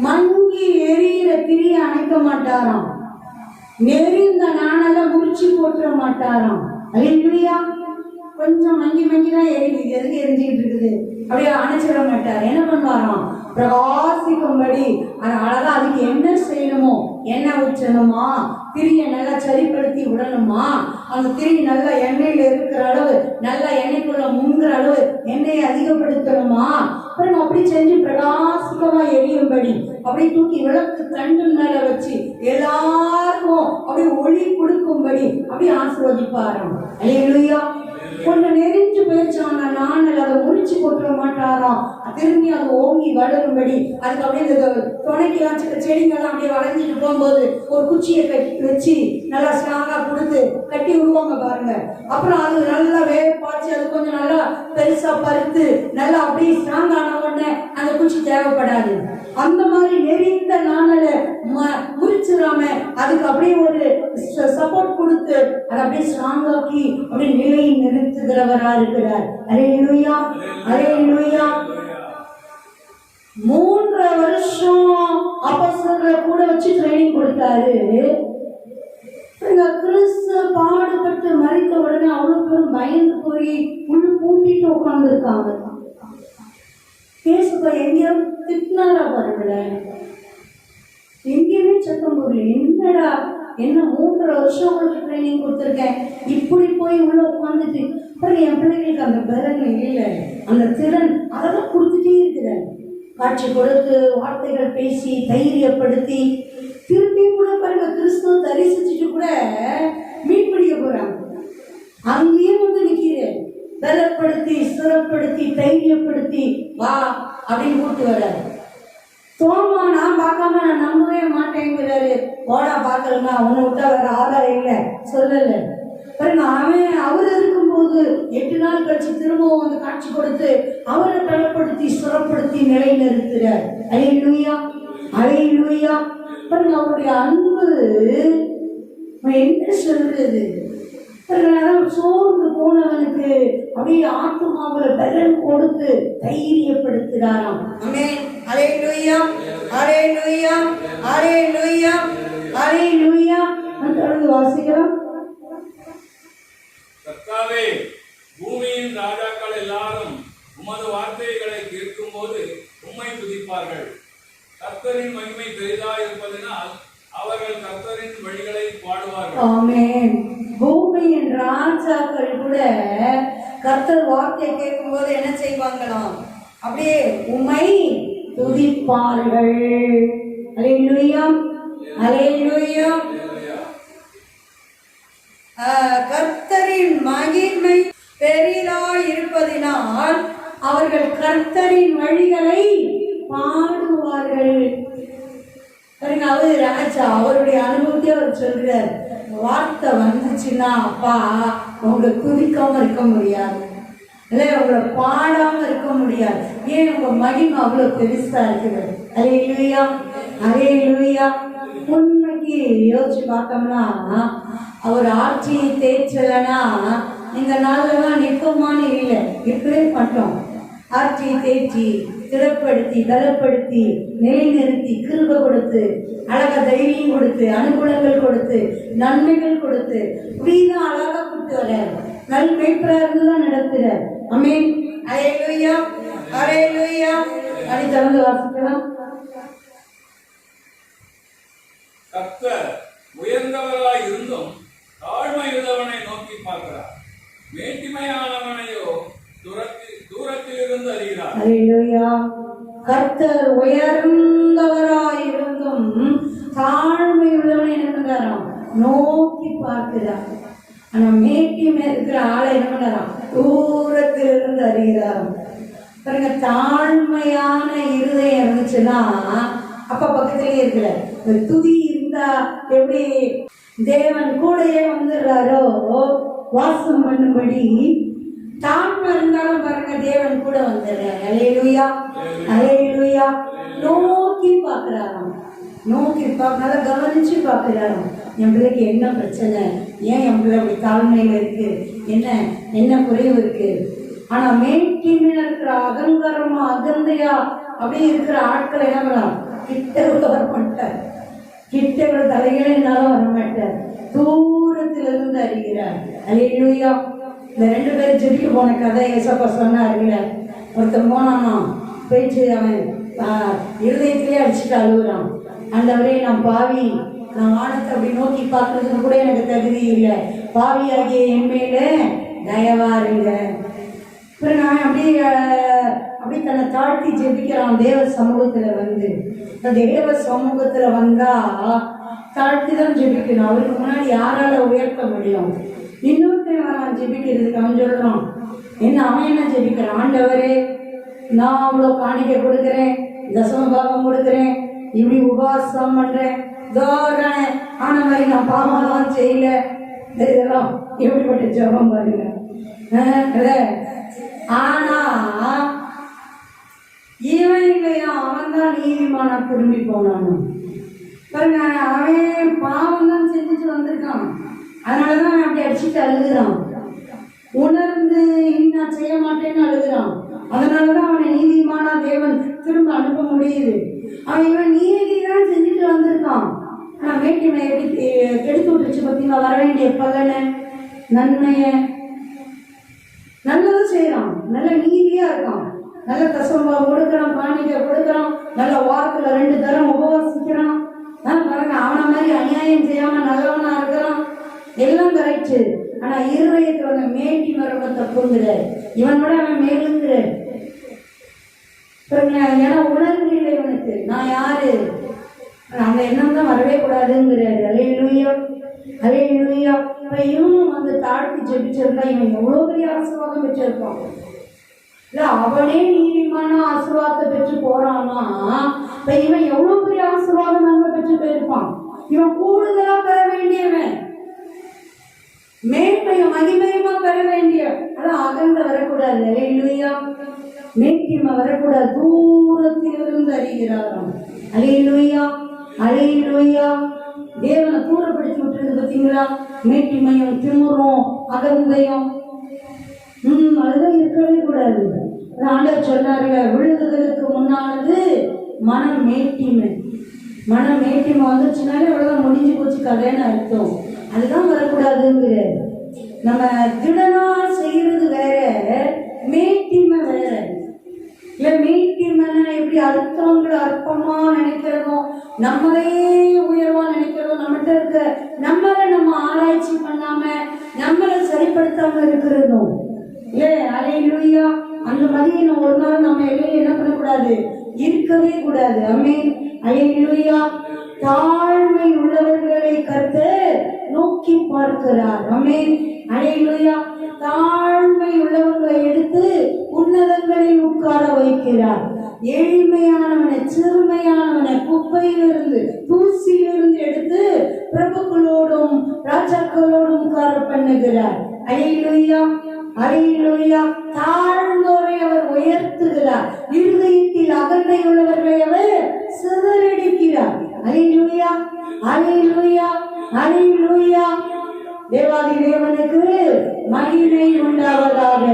மங்கி எரியிற திரிய அணைக்க மாட்டாராம், நெறிந்த நாணல முடிச்சு போட்டுற மாட்டாராம். அல்லேலூயா, கொஞ்சம் மங்கி மங்கி தான் எரியுது, எதுக்கு எரிஞ்சுக்கிட்டு இருக்குது, அப்படியே அணைச்சிட மாட்டார். என்ன பண்ணுவாராம், பிரகாசிக்கும்படி அது அழகா அதுக்கு என்ன செய்யணுமோ, எண்ணெய் ஊற்றணுமா, திரியை நல்லா சரிப்படுத்தி விடணுமா, அந்த திரி நல்லா எண்ணெயில இருக்கிற அளவு, நல்லா எண்ணெய்க்குள்ள முங்குற அளவு எண்ணெயை அதிகப்படுத்தணுமா, அப்புறம் அப்படி செஞ்சு பிரகாசிக்கமா எரியும்படி அப்படி தூக்கி விளக்கு தண்டு மேல வச்சு எல்லாருக்கும் அப்படி ஒளி கொடுக்கும்படி அப்படி ஆசீர்வதிப்பாராம். அல்லேலூயா. கொஞ்சம் நெறிஞ்சு போயிடுச்சான் நானல், அதை முடிச்சு கொட்டுற மாட்டாராம். திரும்பி அது ஓங்கி வளரும்படி அதுக்கு அப்படியே இந்த துணைக்கெல்லாம் செடிங்கெல்லாம் அப்படியே வளைஞ்சிட்டு போகும்போது ஒரு குச்சியை கட்டி வச்சு நல்லா ஸ்ட்ராங்கா கொடுத்து கட்டி விடுவாங்க பாருங்க. அப்புறம் அது நல்லா வேக பாய்ச்சி அது கொஞ்சம் நல்லா பெருசா பருத்து நல்லா அப்படியே ஸ்ட்ராங் ஆன உடனே அந்த குச்சி தேவைப்படாது. அந்த மாதிரி நெறிந்த நாணலை முறிச்சிடாம அதுக்கு அப்படியே ஒரு சப்போர்ட் கொடுத்து அதை அப்படியே ஸ்ட்ராங் ஆக்கி அப்படியே நிலையை நிறுத்துகிறவரா இருக்கிறார். அல்லேலூயா, அல்லேலூயா. 3 வருஷம் அப்போஸ்தலரை கூட வச்சு ட்ரைனிங் கொடுத்தாரு. கிறிஸ்து பாடுபட்டு மறித்த உடனே அவ்வளவு பேரும் பயந்து போய் உள்ள பூட்டிட்டு உட்கார்ந்து இருக்காங்க. கேசுப்பா எங்கேயோ திட்டினாரா பாருங்களேன், எங்கேயுமே சத்தம் போடல. என்னடா என்ன 3 வருஷம் உங்களுக்கு ட்ரைனிங் கொடுத்துருக்கேன், இப்படி போய் உள்ள உட்காந்துட்டு. அப்புறம் என் பிள்ளைங்களுக்கு அந்த பலன் இல்லை, அந்த திறன் அதெல்லாம் கொடுத்துட்டே இருக்கிறேன். காட்சி கொடுத்து வார்த்தைகள் பேசி தைரியப்படுத்தி திருப்பி கூட பாருங்க கிறிஸ்துவ தரிசிச்சுட்டு கூட மீன் பிடிக்க போறாங்க. அங்கேயே வந்து நிக்கிறேன், பலப்படுத்தி ஸ்திரப்படுத்தி தைரியப்படுத்தி வா அப்படின்னு கூப்பிட்டு வர்றாரு. தோமா நான் பார்க்காம நான் நம்பவே மாட்டேங்கிறாரு. போடா பார்க்கலன்னா உன்னை விட்டா வேற ஆதாரம் இல்லை சொல்லல. பாருங்க அவர் இருக்கும்போது 8 நாள் கழிச்சு திரும்பவும் வந்து காட்சி கொடுத்து அவரை பலப்படுத்தி ஸ்திரப்படுத்தி நிலை நிறுத்துறார். அல்லேலூயா, அல்லேலூயா. பாருங்க அவருடைய அன்பு என்ன சொல்றது. சோர்ந்து போனவனுக்கு அப்படியே ஆத்துமாவுல பலன் கொடுத்து தைரியப்படுத்துறாராம். ஆமென். அல்லேலூயா, அல்லேலூயா, அல்லேலூயா, அல்லேலூயா. தொடர்ந்து வாசிக்கிறோம். கர்த்தாவே, பூமியின் ராஜாக்கள் எல்லாரும் உமது வார்த்தைகளை கேட்கும் போது உம்மை துதிப்பார்கள். கர்த்தரின் மகிமை பெரிதாக இருப்பதனால் அவர்கள் கர்த்தரின் வழிகளை பாடுவார்கள். ஆமென். பூமியின் ராஜாக்கள் கூட கர்த்தர் வார்த்தை கேட்கும் போது என்ன செய்வாங்களாம், அப்படியே உம்மை துதிப்பார்கள். அல்லேலூயா, அல்லேலூயா. கர்த்தரின் மகிமை பெரிதாய் இருப்பதினால் அவர்கள் கர்த்தரின் வழிகளை பாடுவார்கள். அவர் ராஜா, அவருடைய அனுபவத்தை அவர் சொல்றார். வார்த்தை வந்துச்சுன்னா அப்பா உங்களை துதிக்காம இருக்க முடியாது, இல்லை உங்களை பாடாம இருக்க முடியாது. ஏன் உங்க மகிமை அவ்வளவு பெருசா இருக்குது. அல்லேலூயா, அல்லேலூயா. உண்மைக்கு யோசிச்சு பார்த்தோம்னா அவர் ஆட்சியை தேய்ச்சலனா இந்த நாள்லாம் நிற்போமான்னு இல்லை, இருக்கவே மாட்டோம். ஆட்சியை தேய்ச்சி திடப்படுத்தி பலப்படுத்தி நிலைநிறுத்தி கிருபை கொடுத்து அழகா தைரியம் கொடுத்து அனுகூலங்கள் கொடுத்து நன்மைகள் கொடுத்து இப்படிதான் அழகா கூட்டு வர்றாரு. நல் மேய்ப்பராக நடத்துறார். ஆமென். அல்லேலூயா, அல்லேலூயா. அப்படி தொடர்ந்து வாசிக்கலாம். கர்த்தர் உயர்ந்தவராய் இருந்தும் தாழ்மையுள்ளவனை நோக்கி பார்க்கிறார், மேட்டிமையானவனையோ தூரத்தில் இருந்து அறிகிறார். அல்லேலூயா. கர்த்தர் உயர்ந்தவராய் இருந்தும் தாழ்மை உள்ளவனை என்ன பண்றாராம், நோக்கி பார்க்கிறார். ஆனா மேட்டிமை இருக்கிற ஆளை என்ன பண்றாராம், தூரத்தில் இருந்து அறிகிறாராம். பாருங்க, தாழ்மையான இருதயம் இருந்துச்சுன்னா அப்ப பக்கத்திலேயே இருக்கல. ஒரு துதி இருந்தா எப்படி தேவன் கூடயே வந்துடுறாரோ வாசம் பண்ணும்படி, தாழ்மை இருந்தாலும் பாருங்க தேவன் கூட வந்துடுறாரு. அல்லேலூயா, அல்லேலூயா. நோக்கி பார்க்கிறாராம், நோக்கி நல்லா கவனிச்சு பார்க்கிறாராம். என் பிள்ளைக்கு என்ன பிரச்சனை, ஏன் என் பிள்ளை அப்படி தாழ்மையில இருக்கு, என்ன குறைவு இருக்கு. ஆனா மேட்டிமையா இருக்கிற அகங்காரமா அகந்தையா அப்படி இருக்கிற ஆட்களை என்ன பண்ணலாம், கிட்ட கூட வர மாட்டார், கிட்ட கூட தலைகளே என்னாலும் வர மாட்டார், தூரத்திலிருந்து அறிகிறார். அல்லேலூயா. இந்த 2 பேரும் ஜெபிக்க போன கதை ஏசப்பா சொன்னாருங்க. ஒருத்தன் போனானா, போயிட்டு அவன் இருதயத்திலே அடிச்சுட்டு அழுகுறான். ஆண்டவரே, நான் பாவி, நான் வானத்தை அப்படி நோக்கி பார்க்கறதுக்கு கூட எனக்கு தகுதி இல்லை, பாவி ஆகிய என் மேல தயவா இருங்க. அப்புறம் நான் அப்படி தன்னை தாழ்த்தி ஜெபிக்கிறான். தேவ சமூகத்துல வந்து, தேவ சமூகத்துல வந்தா தாழ்த்தி தான் ஜெபிக்கணும். அவருக்கு முன்னாடி யாரால உயர்த்த முடியும்? இன்னொருத்தன் அவன் ஜெபிக்கிறதுக்கு அவன் சொல்றான், அவன் என்ன ஜெபிக்கிறான்? ஆண்டவரே, நான் அவ்வளோ காணிக்கை கொடுக்குறேன், தசம பாகம் கொடுக்குறேன், இப்படி உபவாசம் பண்றேன், ஆன மாதிரி நான் பாவம்லாம் செய்யல. இதெல்லாம் எப்படிப்பட்ட ஜபம் பாருங்க. ஆனா இவன் இல்லையா, அவன் தான் நீதிமான திரும்பி போனான் பாருங்க. அவன் பாவம் தான் செஞ்சுட்டு வந்திருக்கான். அதனாலதான் அவன் அப்படி அடிச்சுட்டு அழுகுறான். உணர்ந்து இனி நான் செய்ய மாட்டேன்னு அழுகுறான். அதனாலதான் அவனை நீதிமான தேவன் திரும்ப அனுப்ப முடியுது. அவன் நீதி தான் செஞ்சுட்டு வந்திருக்கான். ஆனா மேட்டிமை எப்படி கெடுத்து விட்டுச்சு பார்த்தீங்களா? வர வேண்டிய பலனை, நன்மைய நல்லதும் செய்யறான், நல்ல நீதியா இருக்கான், நல்ல தசம்பம் கொடுக்கறான், காணிக்கை கொடுக்கறான், நல்ல வாரத்துல 2 தரம் உபவாசிக்கிறான். பாருங்க, அவனை மாதிரி அநியாயம் செய்யாம நல்லவனா இருக்கிறான், எல்லாம் கரெக்டு. ஆனா இருதயத்துல அந்த மேட்டி மரப தப்புங்கிற இவனோட அவன் மேலுங்கிற. ஏன்னா உணர்வு இல்லை இவனுக்கு, நான் யாரு, அந்த எண்ணம் தான் வரவே கூடாதுங்கிறாரு. அல்லேலூயா, அல்லேலூயா. இப்ப இவனும் வந்து தாழ்த்தி ஜெபிச்சிருந்தா இவன் எவ்வளவு பெரிய ஆசீர்வாதம் பெற்றிருப்பான். இல்ல அவனே நீதிமான ஆசீர்வாதத்தை பெற்று போறான்னா, இப்ப இவன் எவ்வளவு பெரிய ஆசீர்வாதம் நம்ம பெற்று போயிருப்பான். இவன் கூடுதலா பெற வேண்டியவன், மேன்மையும் மகிமையுமா பெற வேண்டிய. அதான் அகந்த வரக்கூடாது. அல்லேலூயா, மேன்மையுமா வரக்கூடாது, தூரத்திலிருந்து அறிகிறாராம். அல்லேலூயா, அல்லேலூயா. தேவனை தூரப்படுத்தி விட்டுறது பார்த்தீங்களா? மேன்மையும் திமுறும் அகந்தையும் அதுதான் இருக்கவே கூடாது. ஆண்டவர் சொன்னாருங்க, விழுதுதலுக்கு முன்னானது மனம் மேட்டிமை. மனம் மேட்டிமை வந்துச்சுனாலே அவ்வளவுதான், முடிஞ்சு போச்சு கதைன்னு அர்த்தம். அதுதான் வரக்கூடாதுங்கிறாரு. நம்ம திடனா செய்யறது வேற, மேட்டிமை வேற. இல்ல மேட்டிமைன்னா எப்படி அடுத்தவங்களை அற்பமா நினைக்கிறதும், நம்மளே உயர்வா நினைக்கிறதும், நம்மகிட்ட இருக்க நம்மளை நம்ம ஆராய்ச்சி பண்ணாம நம்மளை சரிப்படுத்தாம இருக்கிறதும். அல்லேலூயா. அந்த மாதிரி நம்ம ஒரு நாள் நம்ம எல்லையில என்ன பண்ணக்கூடாது, இருக்கவே கூடாது. ஆமென், அல்லேலூயா. தாழ்மை உள்ளவர்களை கர்த்தர் நோக்கி பார்க்கிறார். ஆமென், அல்லேலூயா. தாழ்மை உள்ளவர்களை எடுத்து உன்னதங்களில் உட்கார வைக்கிறார். எளிமையானவனை, சிறுமையானவனை குப்பையிலிருந்து, தூசியிலிருந்து எடுத்து பிரபுக்களோடும் ராஜாக்களோடும் உட்கார பண்ணுகிறார். அல்லேலூயா, அல்லேலூயா. தாழ்ந்தோரை அவர் உயர்த்துகிறார், இருதயத்தில் அகந்தை உள்ளவர்களை அவர் சிதறடிக்கிறார். அல்லேலூயா, அல்லேலூயா, அல்லேலூயா. தேவாதி தேவனுக்கு மகிமை உண்டாவதாக,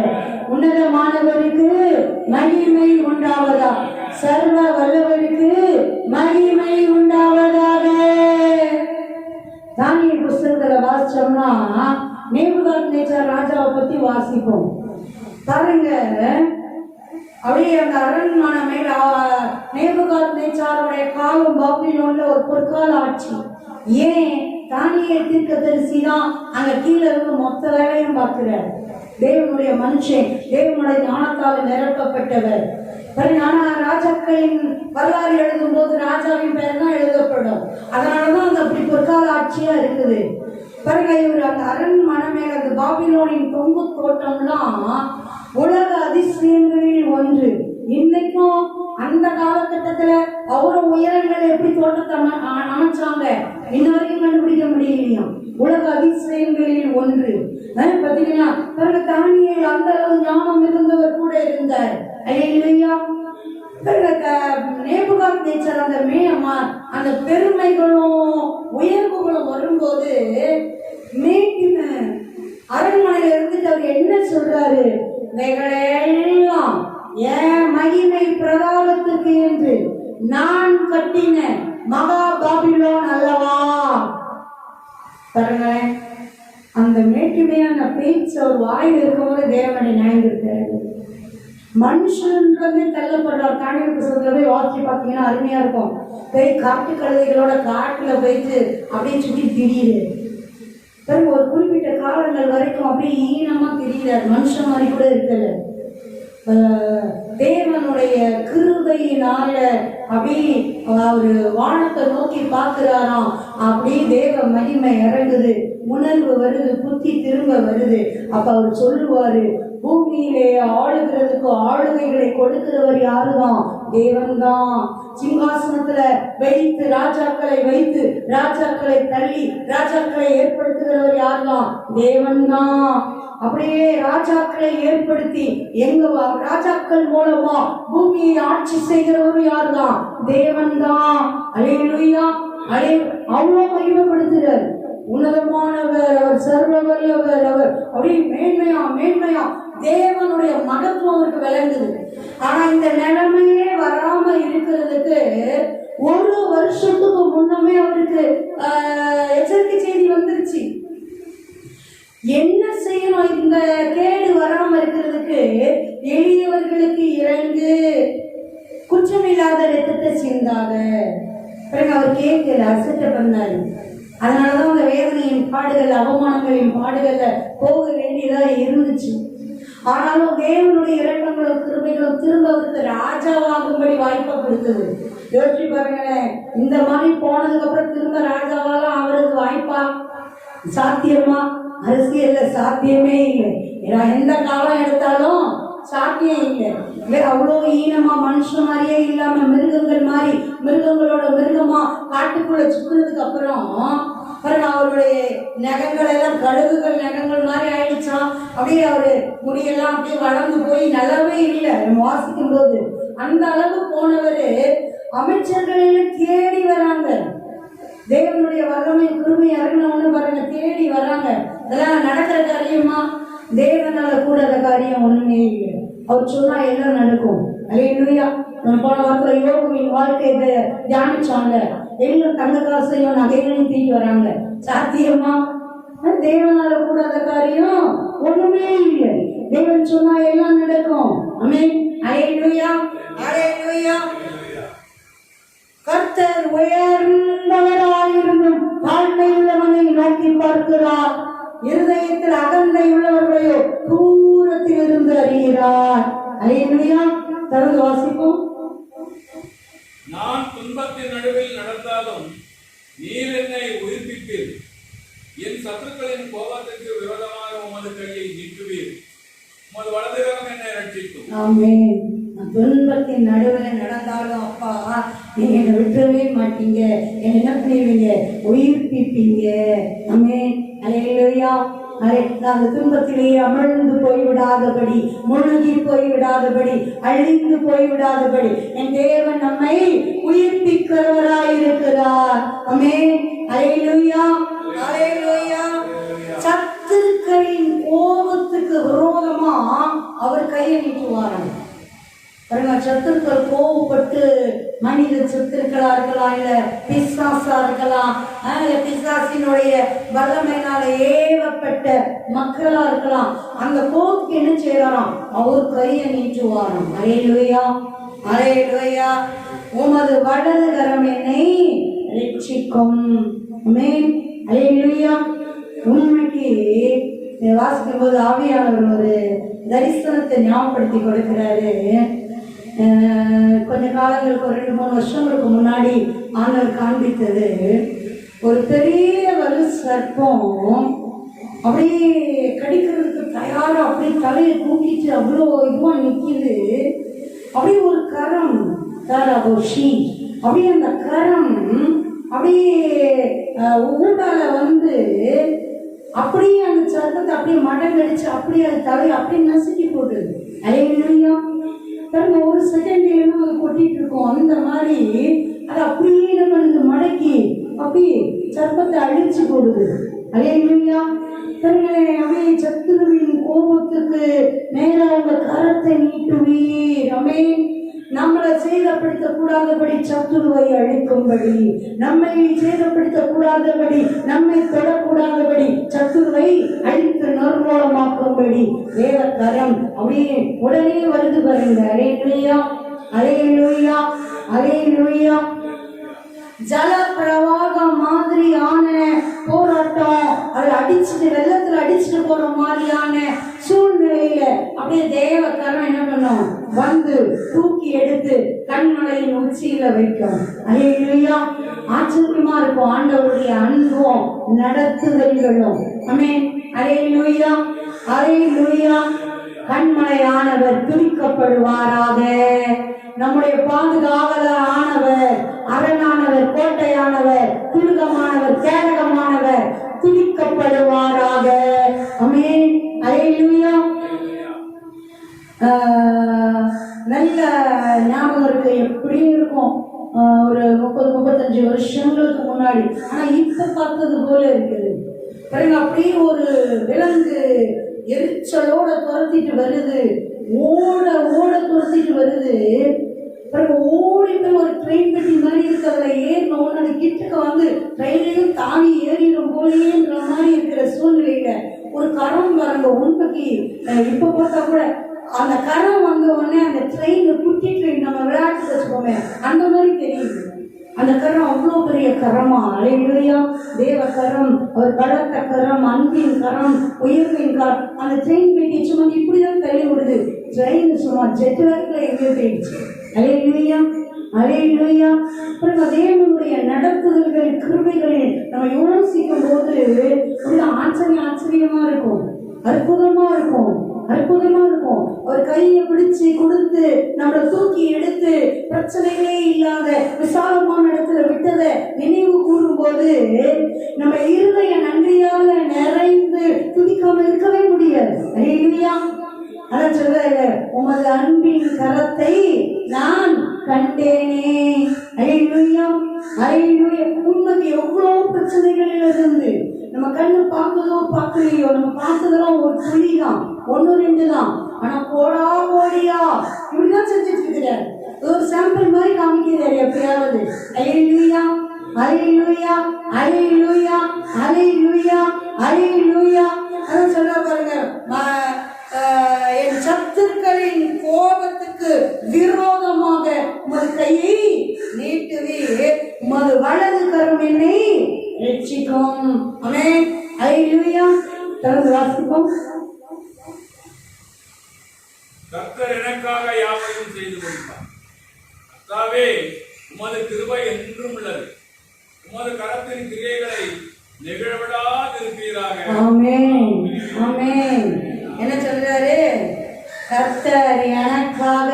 உன்னதமானவருக்கு மகிமை உண்டாவதாக, சர்வ வல்லவருக்கு மகிமை உண்டாவதாக. தானியேல் புஸ்தகத்துல வாசிச்சோம்னா நேபுகாத்நேச்சார் ராஜாவை பத்தி வாசிப்போம். பாருங்க, அப்படியே அந்த அரண்மனை மேல நேபுகாத்நேச்சாருடைய காலம் பாபிலோன்ல ஒரு பொற்கால ஆட்சி. ஏன்? தானியேல் தீர்க்கதரிசி தான் அங்க கீழே இருந்து மொத்த வேலையும் பார்க்கிறார். தேவனுடைய மனுஷன், தேவனுடைய ஞானத்தால் நிரப்பப்பட்டவர். ஆனா ராஜாக்களின் வரலாறு எழுதும் போது ராஜாவின் பெயர் தான் எழுதப்படும். அதனாலதான் அந்த அப்படி பொற்கால ஆட்சியா இருக்குது. பாருங்க, இவர் அந்த அரண்மனை மேல அந்த பாபிலோனின் தொங்கு தோட்டம்லாம் உலக அதிசயங்களில் ஒன்று. இன்னைக்கும் அந்த காலகட்டத்துல அவ்வளவு உயரங்கள் எப்படி தோட்டத்தை அமைச்சாங்க இன்ன வரைக்கும் கண்டுபிடிக்க முடியலையும். உலக அதிசயங்களில் ஒன்று. பாத்தீங்கன்னா பிறகு தானியேல் அந்த அளவு ஞானம் மிகுந்தவர் கூட இருந்தார். அல்லேலூயா. நேபுகாத்நேச்சார் அந்த பெருமைகளும் உயர்வுகளும் வரும்போது மேட்டிமை அரண்மனையில இருந்துட்டு அவர் என்ன சொல்றாரு? இவைகளெல்லாம் என் மகிமை பிரதாபத்துக்கு என்று நான் கட்டின மகா பாபிலோன் அல்லவா. பாருங்களேன், அந்த மேட்டுமையான பேச்சு அவர் வாயில் இருக்கும்போது தேவனை நியாயம் இருக்காரு. மனுஷன்றது தள்ளப்படுறார். காணிய புத்தகத்துல போய் வாசி பார்த்தீங்கன்னா அருமையா இருக்கும். போய் காட்டு கழுதைகளோட காட்டுல போயிட்டு அப்படியே சுற்றி திரியுது. பிறகு ஒரு குறிப்பிட்ட காலங்கள் வரைக்கும் அப்படியே ஈனமா திரியிறார். மனுஷன் மாதிரி கூட இருக்கல. தேவனுடைய கிருபையினால அப்படி அவரு வானத்தை நோக்கி பார்க்கிறாராம். அப்படியே தேவ மகிமை இறங்குது, உணர்வு வருது, புத்தி திரும்ப வருது. அப்ப அவர் சொல்லுவாரு, பூமியிலே ஆளுகிறதுக்கு ஆளுகைகளை கொடுக்கிறவர் யாருதான்? தேவன்தான். சிங்காசனத்துல வைத்து ராஜாக்களை வைத்து ராஜாக்களை தள்ளி ராஜாக்களை ஏற்படுத்துகிறவர் யாருதான்? தேவன்தான். அப்படியே ராஜாக்களை ஏற்படுத்தி எங்க ராஜாக்கள் மூலமா பூமியை ஆட்சி செய்கிறவர் யாருதான்? தேவன்தான். அல்லேலூயா. அவ்வளவு மகிமைப்படுத்துகிறார். உன்னதமானவர், அவர் சர்வ வல்லவர், அவர் அப்படியே மேன்மையா தேவனுடைய மகத்துவம் அவருக்கு விளங்குது. ஆனா இந்த நிலைமையே வராம இருக்கிறதுக்கு ஒரு வருஷத்துக்கு முன்னமே அவருக்கு எச்சரிக்கை செய்தி வந்துருச்சு. என்ன செய்யணும் இந்த கேடு வராம இருக்கிறதுக்கு? எளியவர்களுக்கு இறங்கு, குற்றமில்லாத ரத்தத்தை சிந்தாத. பிறகு அவர் கேட்கல, அசட்டை பண்ணாரு. அதனாலதான் அந்த வேதனையின் பாடுகள், அவமானங்களின் பாடுகள்ல போக வேண்டியதா இருந்துச்சு. ஆனாலும் தேவனுடைய இரக்கங்களும் கிருபைகளும் திரும்ப அவருக்கு ராஜாவாகும்படி வாய்ப்பை கொடுத்தது. யோசிச்சு பாருங்களேன், இந்த மாதிரி போனதுக்கு அப்புறம் திரும்ப ராஜாவாலாம் அவருக்கு வாய்ப்பா? சாத்தியமா? அரசியல்ல சாத்தியமே இல்லை. எந்த காலம் எடுத்தாலும் சாத்தியம் இல்லை. அவ்வளோ ஈனமா மனுஷன் மாதிரியே இல்லாம மிருகங்கள் மாதிரி மிருகங்களோட மிருகமா காட்டுக்குள்ள சுத்துறதுக்கு அப்புறம் பாருங்க, அவருடைய நகங்கள் எல்லாம் கழுகுகள் நகங்கள் மாதிரி ஆயிடுச்சான். அப்படியே அவரு முடியெல்லாம் அப்படியே வளர்ந்து போய் நல்லாவே இல்லை வாசிக்கும் போது. அந்த அளவு போனவரு அமைச்சர்களையும் தேடி வராங்க. தேவனுடைய வல்லமை கிருபை இறங்கினவனு பாருங்க, தேடி வராங்க. இதெல்லாம் நடக்கிற காரியமா? தேவனால கூடாத காரியம் ஒண்ணுமே இல்லை. அவர் சொன்னா எல்லாம் நடக்கும். அல்லேலூயா. போன வாரத்துல யோகுவின் வாழ்க்கையை தியானிச்சாங்க. எல்லாம் தங்க காசையும் நகைகளையும் தீட்டி வராங்க. சாத்தியமா? தேவனால கூடாத காரியம் ஒண்ணுமே இல்லை. தேவன் சொன்னா எல்லாம் நடக்கும். ஆமென். அல்லேலூயா. அல்லேலூயா. கர்த்தர் உயர்ந்தவராயிருந்தும் தாழ்மை உள்ளவனை நோக்கி பார்க்கிறார். இருதயத்தில் அகந்தை உள்ளவர்களையோ தூரத்தில் இருந்து அறிகிறார். அல்லேலூயா. தொடர்ந்து வாசிப்போம். நான் துன்பத்தின் நடுவில் நடந்தாலும் நீர் என்னை உயிர்ப்பிப்பீர். என் சத்துருக்களின் கோபத்திற்கு விரோதமாக உமது கையை நீட்டுவீர். உமது வலதுகரம் என்னை ரட்சிக்கும். ஆமென். துன்பத்தின் நடுவில் நடந்தாலும் அப்பா நீங்க என்னை விட்டுறவே மாட்டீங்க. என்ன பண்ணுவீங்க? உயிர்ப்பிப்பீங்க. ஆமென். அல்லேலூயா. அந்த துன்பத்திலே அமிழ்ந்து போய்விடாதபடி, முழுகி போய்விடாதபடி, அழிந்து போய்விடாதபடி என் தேவன் நம்மை உயிர்ப்பிக்கிறவராயிருக்கிறார். ஆமென். அல்லேலூயா. அல்லேலூயா. சத்துருக்களின் கோபத்துக்கு விரோதமா அவர் கையை நீட்டுவாராம். சத்துருக்கள் கோபப்பட்டு மனித சத்துருக்களா இருக்கலாம், இல்ல பிசாசா இருக்கலாம், பிசாசினுடைய வல்லமையினால ஏவப்பட்ட மக்களா இருக்கலாம். அந்த கோபத்துக்கு என்ன செய்யறாராம்? அவர் கையை நீட்டுவாராம். அல்லேலூயா. அல்லேலூயா. உமது வலது கரம் என்னை ரட்சிக்கும். ஆமென். அல்லேலூயா. உண்மைக்கு வாசிக்கும் போது ஆவியானவர் ஒரு தரிசனத்தை ஞாபகப்படுத்தி கொடுக்கிறாரு. கொஞ்ச காலங்களுக்கு ஒரு 2-3 வருஷங்களுக்கு முன்னாடி ஆண்டவர் காண்பித்தது. ஒரு பெரிய வலு சர்ப்பம் அப்படியே கடிக்கிறதுக்கு தயாரா அப்படியே தலையை தூக்கிட்டு அவ்வளோ இதுவா நிற்கிது. அப்படியே ஒரு கரம் தரபோஷி, அப்படியே அந்த கரம் அப்படியே ஊடால வந்து அப்படியே அந்த சர்ப்பத்தை அப்படியே மடங்கடிச்சு அப்படியே அது தலையை அப்படியே நசுக்கி போட்டுது. அல்லேலூயா. பாருங்க, ஒரு செகண்ட்லாம் அது கொட்டிட்டு இருக்கோம். அந்த மாதிரி அது அப்படியே நம்ம மடக்கி அப்படியே சர்ப்பத்தை அழிச்சு போடுது. அல்லேலூயா. அப்படியே சத்துருவின் கோபத்துக்கு நேராக உங்க கரத்தை நீட்டுவீர். ஆமென். நம்மளை சேதப்படுத்தக் கூடாதபடி சத்துருவை அழிக்கும்படி, நம்மை சேதப்படுத்தக் கூடாதபடி, நம்மை தொடக்கூடாதபடி சத்துருவை பார்க்கும்படி தேவ கரம் அப்படியே உடனே வருது பாருங்க. அல்லேலூயா, அல்லேலூயா, அல்லேலூயா. ஜல பிரவாகம் மாதிரியான போராட்டம், அது அடிச்சுட்டு வெள்ளத்துல அடிச்சுட்டு போற மாதிரியான சூழ்நிலையில அப்படியே தேவ கரம் என்ன பண்ணும், வந்து தூக்கி எடுத்து கண்மலையின் உச்சியில வைக்கும். அல்லேலூயா. ஆச்சரியமா இருக்கும் ஆண்டவருடைய அன்பும் நடத்துதல்களும். ஆமென். அல்லேலூயா, அல்லேலூயா. கண்மலையானவர் துதிக்கப்படுவாராக. நம்முடைய பாதுகாவலர் ஆனவர், அரணானவர், கோட்டையானவர், துருகமானவர், கேடகமானவர் துதிக்கப்படுவாராக. ஆமென். அல்லேலூயா. நல்ல ஞாபகம் இருக்கு, எப்படியும் இருக்கும் ஒரு 30-35 வருஷங்களுக்கு முன்னாடி. ஆனா இப்ப பார்த்தது போல இருக்குது பாருங்க. அப்படியே ஒரு விலங்கு எரிச்சலோட துரத்திட்டு வருது, ஓட ஓட துரத்திட்டு வருது பாருங்க. ஓடி போய் ஒரு ட்ரெயின் பெட்டி மாதிரி இருக்கு, அதுல ஏறினோன்னு அது கிட்டக்க வந்து ட்ரெயினையும் தாண்டி ஏறிடும் போலேன்ற மாதிரி இருக்கிற சூழ்நிலையில ஒரு கரம் பாருங்க. உண்மைக்கு இப்ப பார்த்தா கூட அந்த கரம் வந்த உடனே அந்த ட்ரெயின், குட்டி ட்ரெயின் நம்ம விளையாட்டு வச்சுக்கோமே, அந்த மாதிரி தெரியுது. அந்த கரம் அவ்வளோ பெரிய கரமா. அல்லேலூயா. தேவ கரம், அவர் பலத்த கரம், அன்பின் கரம், உயர்வின் கரம். அந்த ட்ரெயின் பெட்டி சும்மா இப்படிதான் தள்ளி விடுது. ட்ரெயின் சும்மா ஜெட் வேகத்துல எங்கே போயிடுச்சு. அல்லேலூயா, அல்லேலூயா. அப்புறம் தேவனுடைய நடத்துதல்கள், கிருபைகளில் நம்ம யோசிக்கும் போது ஆச்சரியமா இருக்கும், அற்புதமா இருக்கும், அற்புதமா இருக்கும். ஒரு கையை பிடிச்சு கொடுத்து நம்மளை தூக்கி எடுத்து பிரச்சனைகளே இல்லாத விசாலமான இடத்துல விட்டதை நினைவு கூறும் போது நம்ம இருதய நன்றியால நிறைந்து துதிக்காம இருக்கவே முடியாது. அல்லேலூயா. அதான் சொல்றாரு, உமது அன்பின் கரத்தை நான் கண்டேனே. அல்லேலூயா, அல்லேலூயா. உண்மைக்கு எவ்வளவு பிரச்சனைகளில் இருந்து நம்ம கண்ணு பார்க்கதோ பார்க்கலையோ, நம்ம பார்த்ததெல்லாம் ஒரு துளி தான், 1-2 தான். ஆனா போடா போடியா இப்படிதான் செஞ்சுட்டு இருக்கிறார். ஒரு சாம்பிள் மாதிரி காமிக்கிறார் எப்பயாவது. அல்லேலூயா, அல்லேலூயா, அல்லேலூயா, அல்லேலூயா, அல்லேலூயா. அதான் சொல்ல பாருங்க, என் சத்துருக்களின் கோபத்துக்கு விரோதமாக உமது கையை நீட்டுவீர், உமது வலது கரம் என்னை ரட்சிக்கும். ஆமென். அல்லேலூயா. தொடர்ந்து வாசிப்போம். கர்த்தர் எனக்காக யாவையும் செய்து முடிப்பார். கர்த்தாவே, உமது கிருபை என்றும் உள்ளது. உமது கரத்தின் கிரியைகளை நிகழவிடாதிருப்பீராக. ஆமென், ஆமென். என்ன சொல்றாரு? கர்த்தர் எனக்காக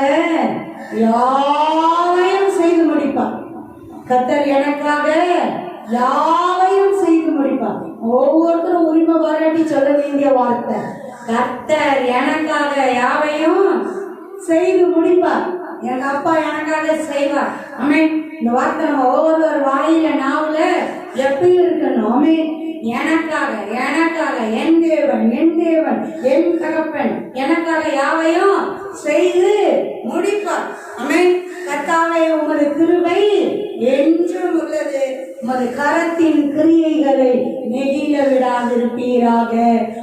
யாவையும் செய்து முடிப்பார். கர்த்தர் எனக்காக யாவையும் செய்து முடிப்பார். ஒவ்வொருத்தரும் உரிமை பாராட்டி சொல்ல வேண்டிய வார்த்தை. கர்த்தர் எனக்காக யாவையும் செய்து முடிப்பார். எங்க அப்பா எனக்காக செய்வார். ஆமென். இந்த வார்த்தை நம்ம ஒவ்வொரு வாயில நாவுல எப்பயும் இருக்கணும். ஆமென். எனக்காக, எனக்காக, என் தேவன், என் தேவன், என் தகப்பன் எனக்காக யாவையும் செய்து முடிப்பார். ஆமென். கர்த்தாவே, உமது கிருபை என்றும் உள்ளது. உமது கரத்தின் கிரியைகளை நெகிழ விடாதிருப்பீராக.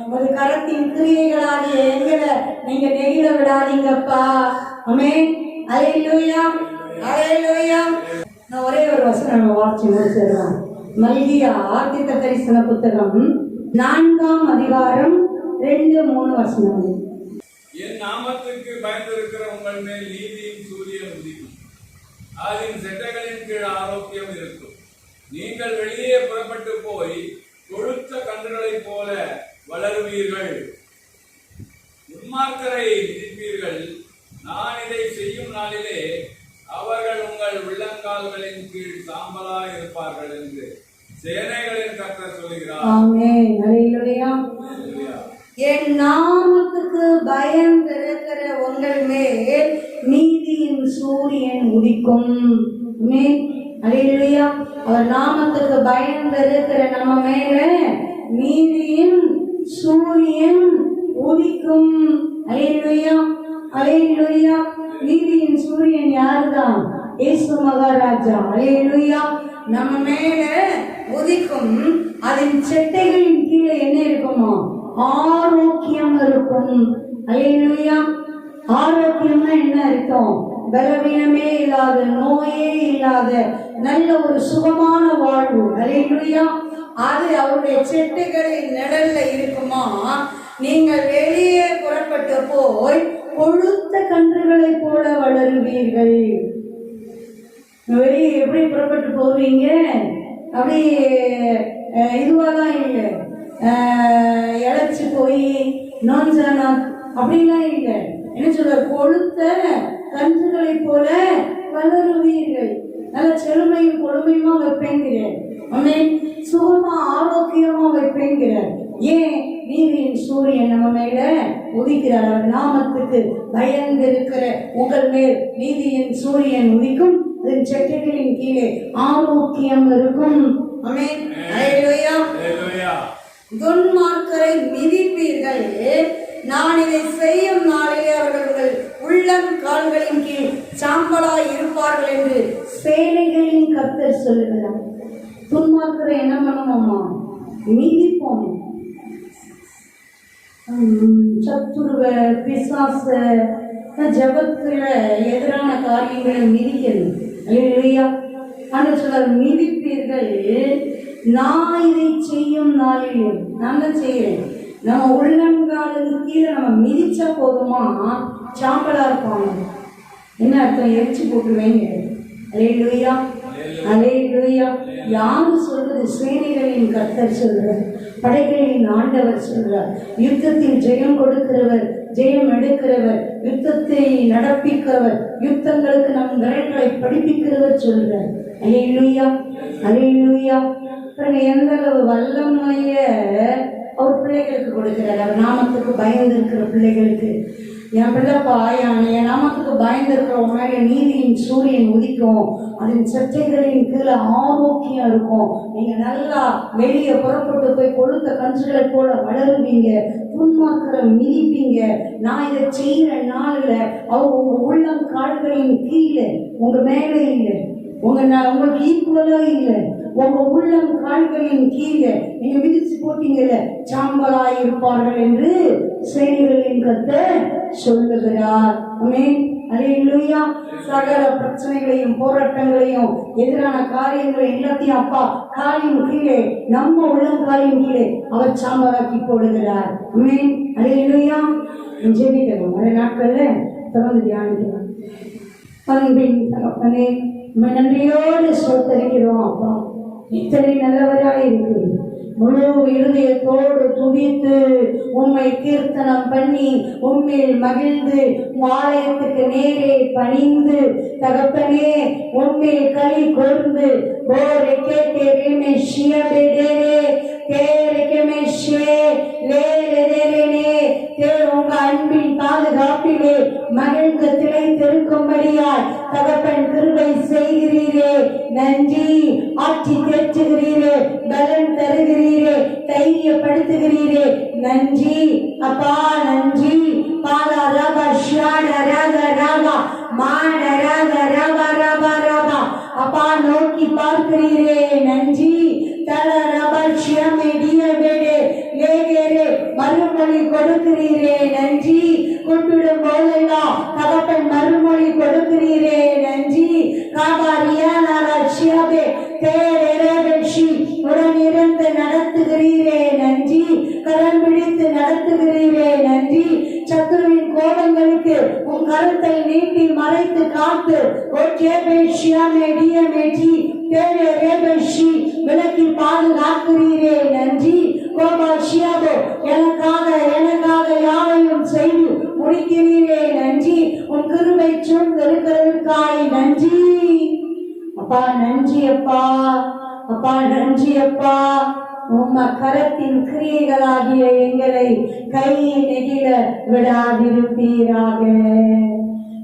உமது கரத்தின் கிரியைகளாகிய எங்களை நீங்க நெகிழ விடாதீங்கப்பா. ஆமென். அல்லேலூயா, அல்லேலூயா. நான் ஒரே ஒரு வசனம் வாசிச்சு முடிச்சிடலாம். மல்கியா தீர்க்க தரிசன புத்தகம் 4ஆம் அதிகாரம் 2-3 வசனம். என் நாமத்துக்கு பயந்திருக்கிற உங்கள் மேல் நீதியின் சூரியன் உதிக்கும். அதன் செட்டைகளின் கீழ் ஆரோக்கியம் இருக்கும். நீங்கள் வெளியே புறப்பட்டு போய் கொழுத்த கன்றுகளைப் போல வளருவீர்கள். உன்மார்க்கரை மிதிப்பீர்கள். நான் இதை செய்யும் நாளிலே அவர்கள் உங்கள் உள்ளங்கால்களின் கீழ் சாம்பலாய் இருப்பார்கள் என்று சேனைகளின் கர்த்தர் சொல்கிறார். ஆமென். அல்லேலூயா. என் நாமத்துக்கு பயந்திருக்கிற உங்கள் மேல் நீதியின் சூரியன் உதிக்கும். ஆமென். அல்லேலூயா. அவர் நாமத்துக்கு பயந்திருக்கிற நம்ம மேல நீதியின் சூரியன் உதிக்கும். அல்லேலூயா, அல்லேலூயா. நீதியின் சூரியன் யாருதான்? இயேசு மகாராஜா. அல்லேலூயா. நம்ம மேல உதிக்கும். அதன் செட்டைகளின் கீழே என்ன இருக்குமா? ஆரோக்கியம் இருக்கும். இருக்கும். அல்லேலூயா. ஆரோக்கியம்னா என்ன அர்த்தம்? பலவீனமே இல்லாத, நோயே இல்லாத நல்ல ஒரு சுகமான வாழ்வு. அல்லேலூயா. அது அவருடைய செட்டுகளின் நிழல்ல இருக்குமா? நீங்கள் வெளியே புறப்பட்டு போய் கொழுத்த கன்றுகளை போல வளருவீர்கள். வெளியே எப்படி புறப்பட்டு போவீங்க? அப்படி இதுவாதான் இல்லை, இழைச்சி போய் நோஞ்சானா அப்படிலாம் இல்லை. என்ன சொல்ற? கொழுத்த கன்றுகளை போல வளருவீர்கள். நல்ல செழுமையும் கொழுமையுமா வைப்பேங்கிறேன். சுகமா ஆரோக்கியமா வைப்பேங்கிறார். ஏன்? நீதியின் சூரியன் நம்ம மேல உதிக்கிறார். அவர் நாமத்துக்கு பயந்து இருக்கிற உங்கள் மேல் நீதியின் சூரியன் உதிக்கும். அதன் செட்டைகளின் கீழே ஆரோக்கியம் இருக்கும். ஆமென். அல்லேலூயா. துன்மார்க்கரை மிதிப்பீர்கள். நான் இதை செய்யும் நாளிலே அவர்கள் உள்ளம் கால்களின் கீழ் சாம்பலாய் இருப்பார்கள் என்று சேனைகளின் கர்த்தர் சொல்லுகிறார். துன்மார்க்கரை என்ன பண்ணணுமா? மிதிப்போம். சத்துருவ பிசாச ஜபத்துல எதிரான காரியங்களை மிதிக்கணும். அல்லேலூயா. ஆண்டவர் சொல்றார், மிதிப்பீர்கள். நான் இதை செய்யும் நாளிலே நான் தான் செய்யறேன். நம்ம உள்ளங்காலுக்கு கீழே நம்ம மிதிச்சா போதுமா சாம்பலா இருப்பாங்க. என்ன அர்த்தம்? எரிச்சு போட்டுருவேங்க. அல்லேலூயா. அல்லேலூயா. யாரு சொல்றது? சேனைகளின் கர்த்தர் சொல்றார், படைகளின் ஆண்டவர் சொல்றார். யுத்தத்தில் ஜெயம் கொடுக்கிறவர், ஜெயம் எடுக்கிறவர், யுத்தத்தை நடப்பிக்கிறவர், யுத்தங்களுக்கு நம் விரல்களை படிப்பிக்கிறவர் சொல்றார். அல்லேலூயா. அல்லேலூயா. எந்த அளவு வல்லமைய அவர் பிள்ளைகளுக்கு கொடுக்கிறார். அவர் நாமத்துக்கு பயந்து இருக்கிற பிள்ளைகளுக்கு. என் பிள்ளைப்பா, என் நாமத்துக்கு பயந்து இருக்கிறவங்க மேல நீதியின் சூரியன் உதிக்கும். அதன் சர்ச்சைகளின் கீழே ஆரோக்கியம் இருக்கும். நீங்க நல்லா வெளியே புறப்பட்டு போய் கொழுத்த கன்றுகளை போல வளருவீங்க. துன்மார்க்கரை மிதிப்பீங்க. நான் இதை செய்யற நாள்ல அவங்க உங்க உள்ளம் கால்களின் கீழே, உங்க மேலே இல்லை, உங்களுக்கு ஈக்குவலா இல்லை, உங்க உள்ளம் கால்களின் கீழே நீங்க மிதிச்சு போட்டீங்கல்ல, சாம்பலாய் இருப்பார்கள் என்று சேனைகளின் கர்த்தர் சொல்லுகிறார். ஆமென். அல்லேலூயா. சகல பிரச்சனைகளையும் போராட்டங்களையும் எதிரான காரியங்களை எல்லாத்தையும் அப்பா காலின் கீழே, நம்ம உள்ளம் காலின் கீழே அவர் சாம்பலாக்கி போடுகிறார். ஆமென். அல்லேலூயா. ஜெபிக்கிறோம். நிறைய நாட்கள்ல தொடர்ந்து தியானிக்கலாம். அன்பின் தகப்பனே, நன்றியோடு சோத்தரிக்கிறோம். அப்பா இத்தனை நல்லவராய் இருக்கு. முழு இருதயத்தோடு துதித்து உம்மை கீர்த்தனம் பண்ணி உம்மில் மகிழ்ந்து ஆலயத்துக்கு நேரே பணிந்து தகப்பனே உம்மில் களி கொண்டு உங்க அன்பின் பாதுகாப்பிலே மகிழ்ந்த திளைத்திருக்கும்படியாய் தகப்பன் கிருபை செய்கிறீரே. நன்றி. ஆட்சி தேற்றுகிறீரே, பலன் தருகிறீரே, தைரியப்படுத்துகிறீரே. நன்றி அப்பா. நன்றி. பாலா ரபா ஷாட ரக ரபா மான ரக ரபா ரபா ரபா அப்பா நோக்கி பார்க்கிறீரே. நன்றி. தல ரபா ஷியமே டியபேடே லேகேரே மறுமொழி கொடுக்கிறீரே. நன்றி. கூப்பிடும் போதெல்லாம் தகப்பன் மறுமொழி கொடுக்கிறீரே. நன்றி. காபாரியானா ரஷ்யாபே தேரேரேஷி உடனிருந்து நடத்துகிறீரே. நன்றி. கரம் பிடித்து நடத்துகிறீரே. நன்றி. சத்துருவின் கோபங்களுக்கு உன் கருத்தை நீட்டி மறைத்து காத்து விலக்கி பாதுகாக்கிறீரே. நன்றி. கோபாஷியாபோ எனக்காக யாவையும் செய்து முடிக்கிறீரே. நன்றி. உன் கிருபை சூழ்ந்திருக்கிறதற்காய் நன்றி அப்பா. நன்றி அப்பா. அப்பா நன்றி அப்பா. உம்ம கரத்தின் கிரியைகளாகிய எங்களை கை நெகிழ விடாதிருப்பீராக.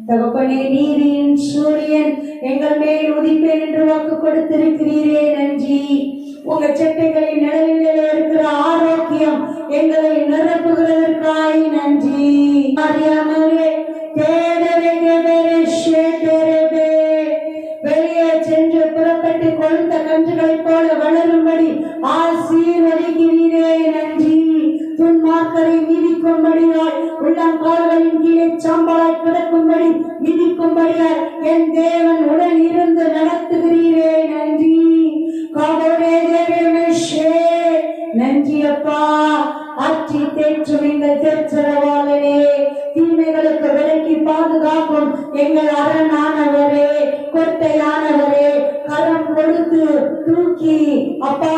தகப்பனே, நீதியின் சூரியன் எங்கள் மேல் உதிப்பேன் என்று வாக்கு கொடுத்திருக்கிறீரே. நன்றி. உங்க செட்டைகளின் நிழலில் இருக்கிற ஆரோக்கியம் எங்களை நிரப்புகிறதற்காய் நன்றி. வெளியே சென்று புறப்பட்டு கொழுத்த கன்றுகளைப் போல வளரும்படி ஆசீர்வதிக்கிறீரே. நன்றி. துன்மார்க்கரை மிதிக்க மிதிக்கும்படியாய் உள்ளங்கால்களின் கீழே சாம்பலாய் கிடக்கும்படி மிதிக்கும்படியாய் என் தேவன் உடன் இருந்து நடத்துகிறீரே நன்றி. காதோரே தேவமேஷே நன்றி அப்பா. ஆட்சி தேற்றும் எங்கள் தேற்றரவாளனே, தீமைகளுக்கு விலக்கி பாதுகாக்கும் எங்கள் அரணானவரே, கோட்டையானவரே, கரம் கொடுத்து தூக்கி அப்பா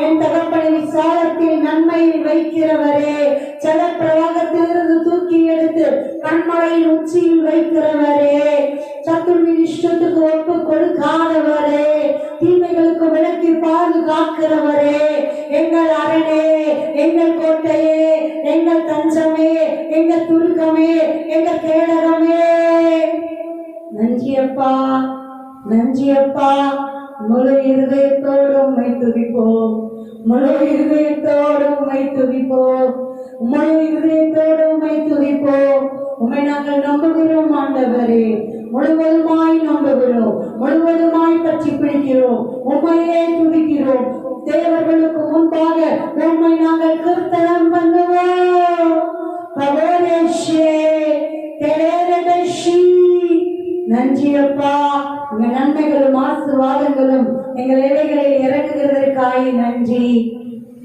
என் தகப்பனை விசாலத்தில் நன்மையில் வைக்கிறவரே, ஜலப்பிரவாகத்திலிருந்து தூக்கி எடுத்து கண்மலையின் உச்சியில் வைக்கிறவரே, சத்துருவின் இஷ்டத்துக்கு ஒப்பு கொடுக்காதவரே, தீமைகளுக்கு விலக்கி பாதுகாக்கிறவரே, எங்கள் அரணே, எங்கள் கோட்டையே, எங்கள் தஞ்சமே, எங்கள் துருக்கமே, எங்கள் கேடகமே. நன்றி அப்பா, நன்றி அப்பா. முழு இருதயத்தோடு உம்மை துதிப்போம், முழு இருதயத்தோடு உம்மை துதிப்போம், முழு இருதயத்தோடு உம்மை துதிப்போம். உம்மை நாங்கள் நம்புகிறோம் ஆண்டவரே, முழுவதுமாய் நம்புகிறோம், முழுவதுமாய் பற்றி பிடிக்கிறோம், உம்மையே துதிக்கிறோம். தேவர்களுக்கு முன்பாக உம்மை நாங்கள் கீர்த்தனம் பண்ணுவோம். நன்றி அப்பா. உங்க நன்மைகளும் ஆசீர்வாதங்களும் எங்கள் இலைகளில் இறங்குகிறதற்காய் நன்றி.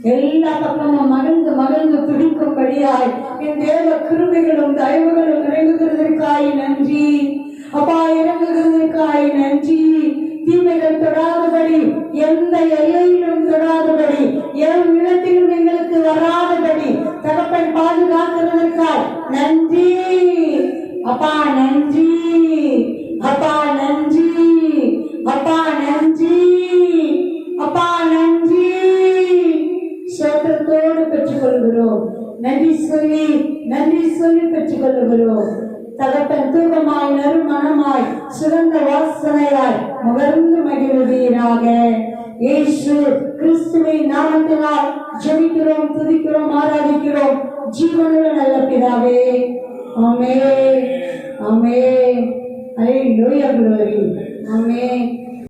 எல்லா பக்கமும் மகிழ்ந்து மகிழ்ந்து துடிக்கும்படியாய் என் தேவ கிருபைகளும் தயவுகளும் இறங்குகிறதற்காய் நன்றி அப்பா. இறங்குகிறதற்காய் நன்றி. தீமைகள் தொடாதபடி, எந்த எல்லையிலும் தொடாதபடி, எந்த இடத்திலும் எங்களுக்கு வராதபடி தகப்பன் பாதுகாக்கிறதற்காய் நன்றி அப்பா. நன்றி அப்பா, நன்றி அப்பா, நன்றி அப்பா, நன்றி. சோத்திரத்தோடு பெற்றுக் கொள்கிறோம். நன்றி சொல்லி நன்றி சொல்லி பெற்றுக் கொள்கிறோம். தகப்பன் தூக்கமாய் நறுமணமாய் சிறந்த வாசனையாய் முகர்ந்து மகிழ்வீராக. இயேசு கிறிஸ்துவின் நாமத்தினால் ஜெபிக்கிறோம், துதிக்கிறோம், ஆராதிக்கிறோம் ஜீவனுள்ள நல்ல பிதாவே. ஆமென், ஆமென். ஹalleluya, glory. ஆமென்.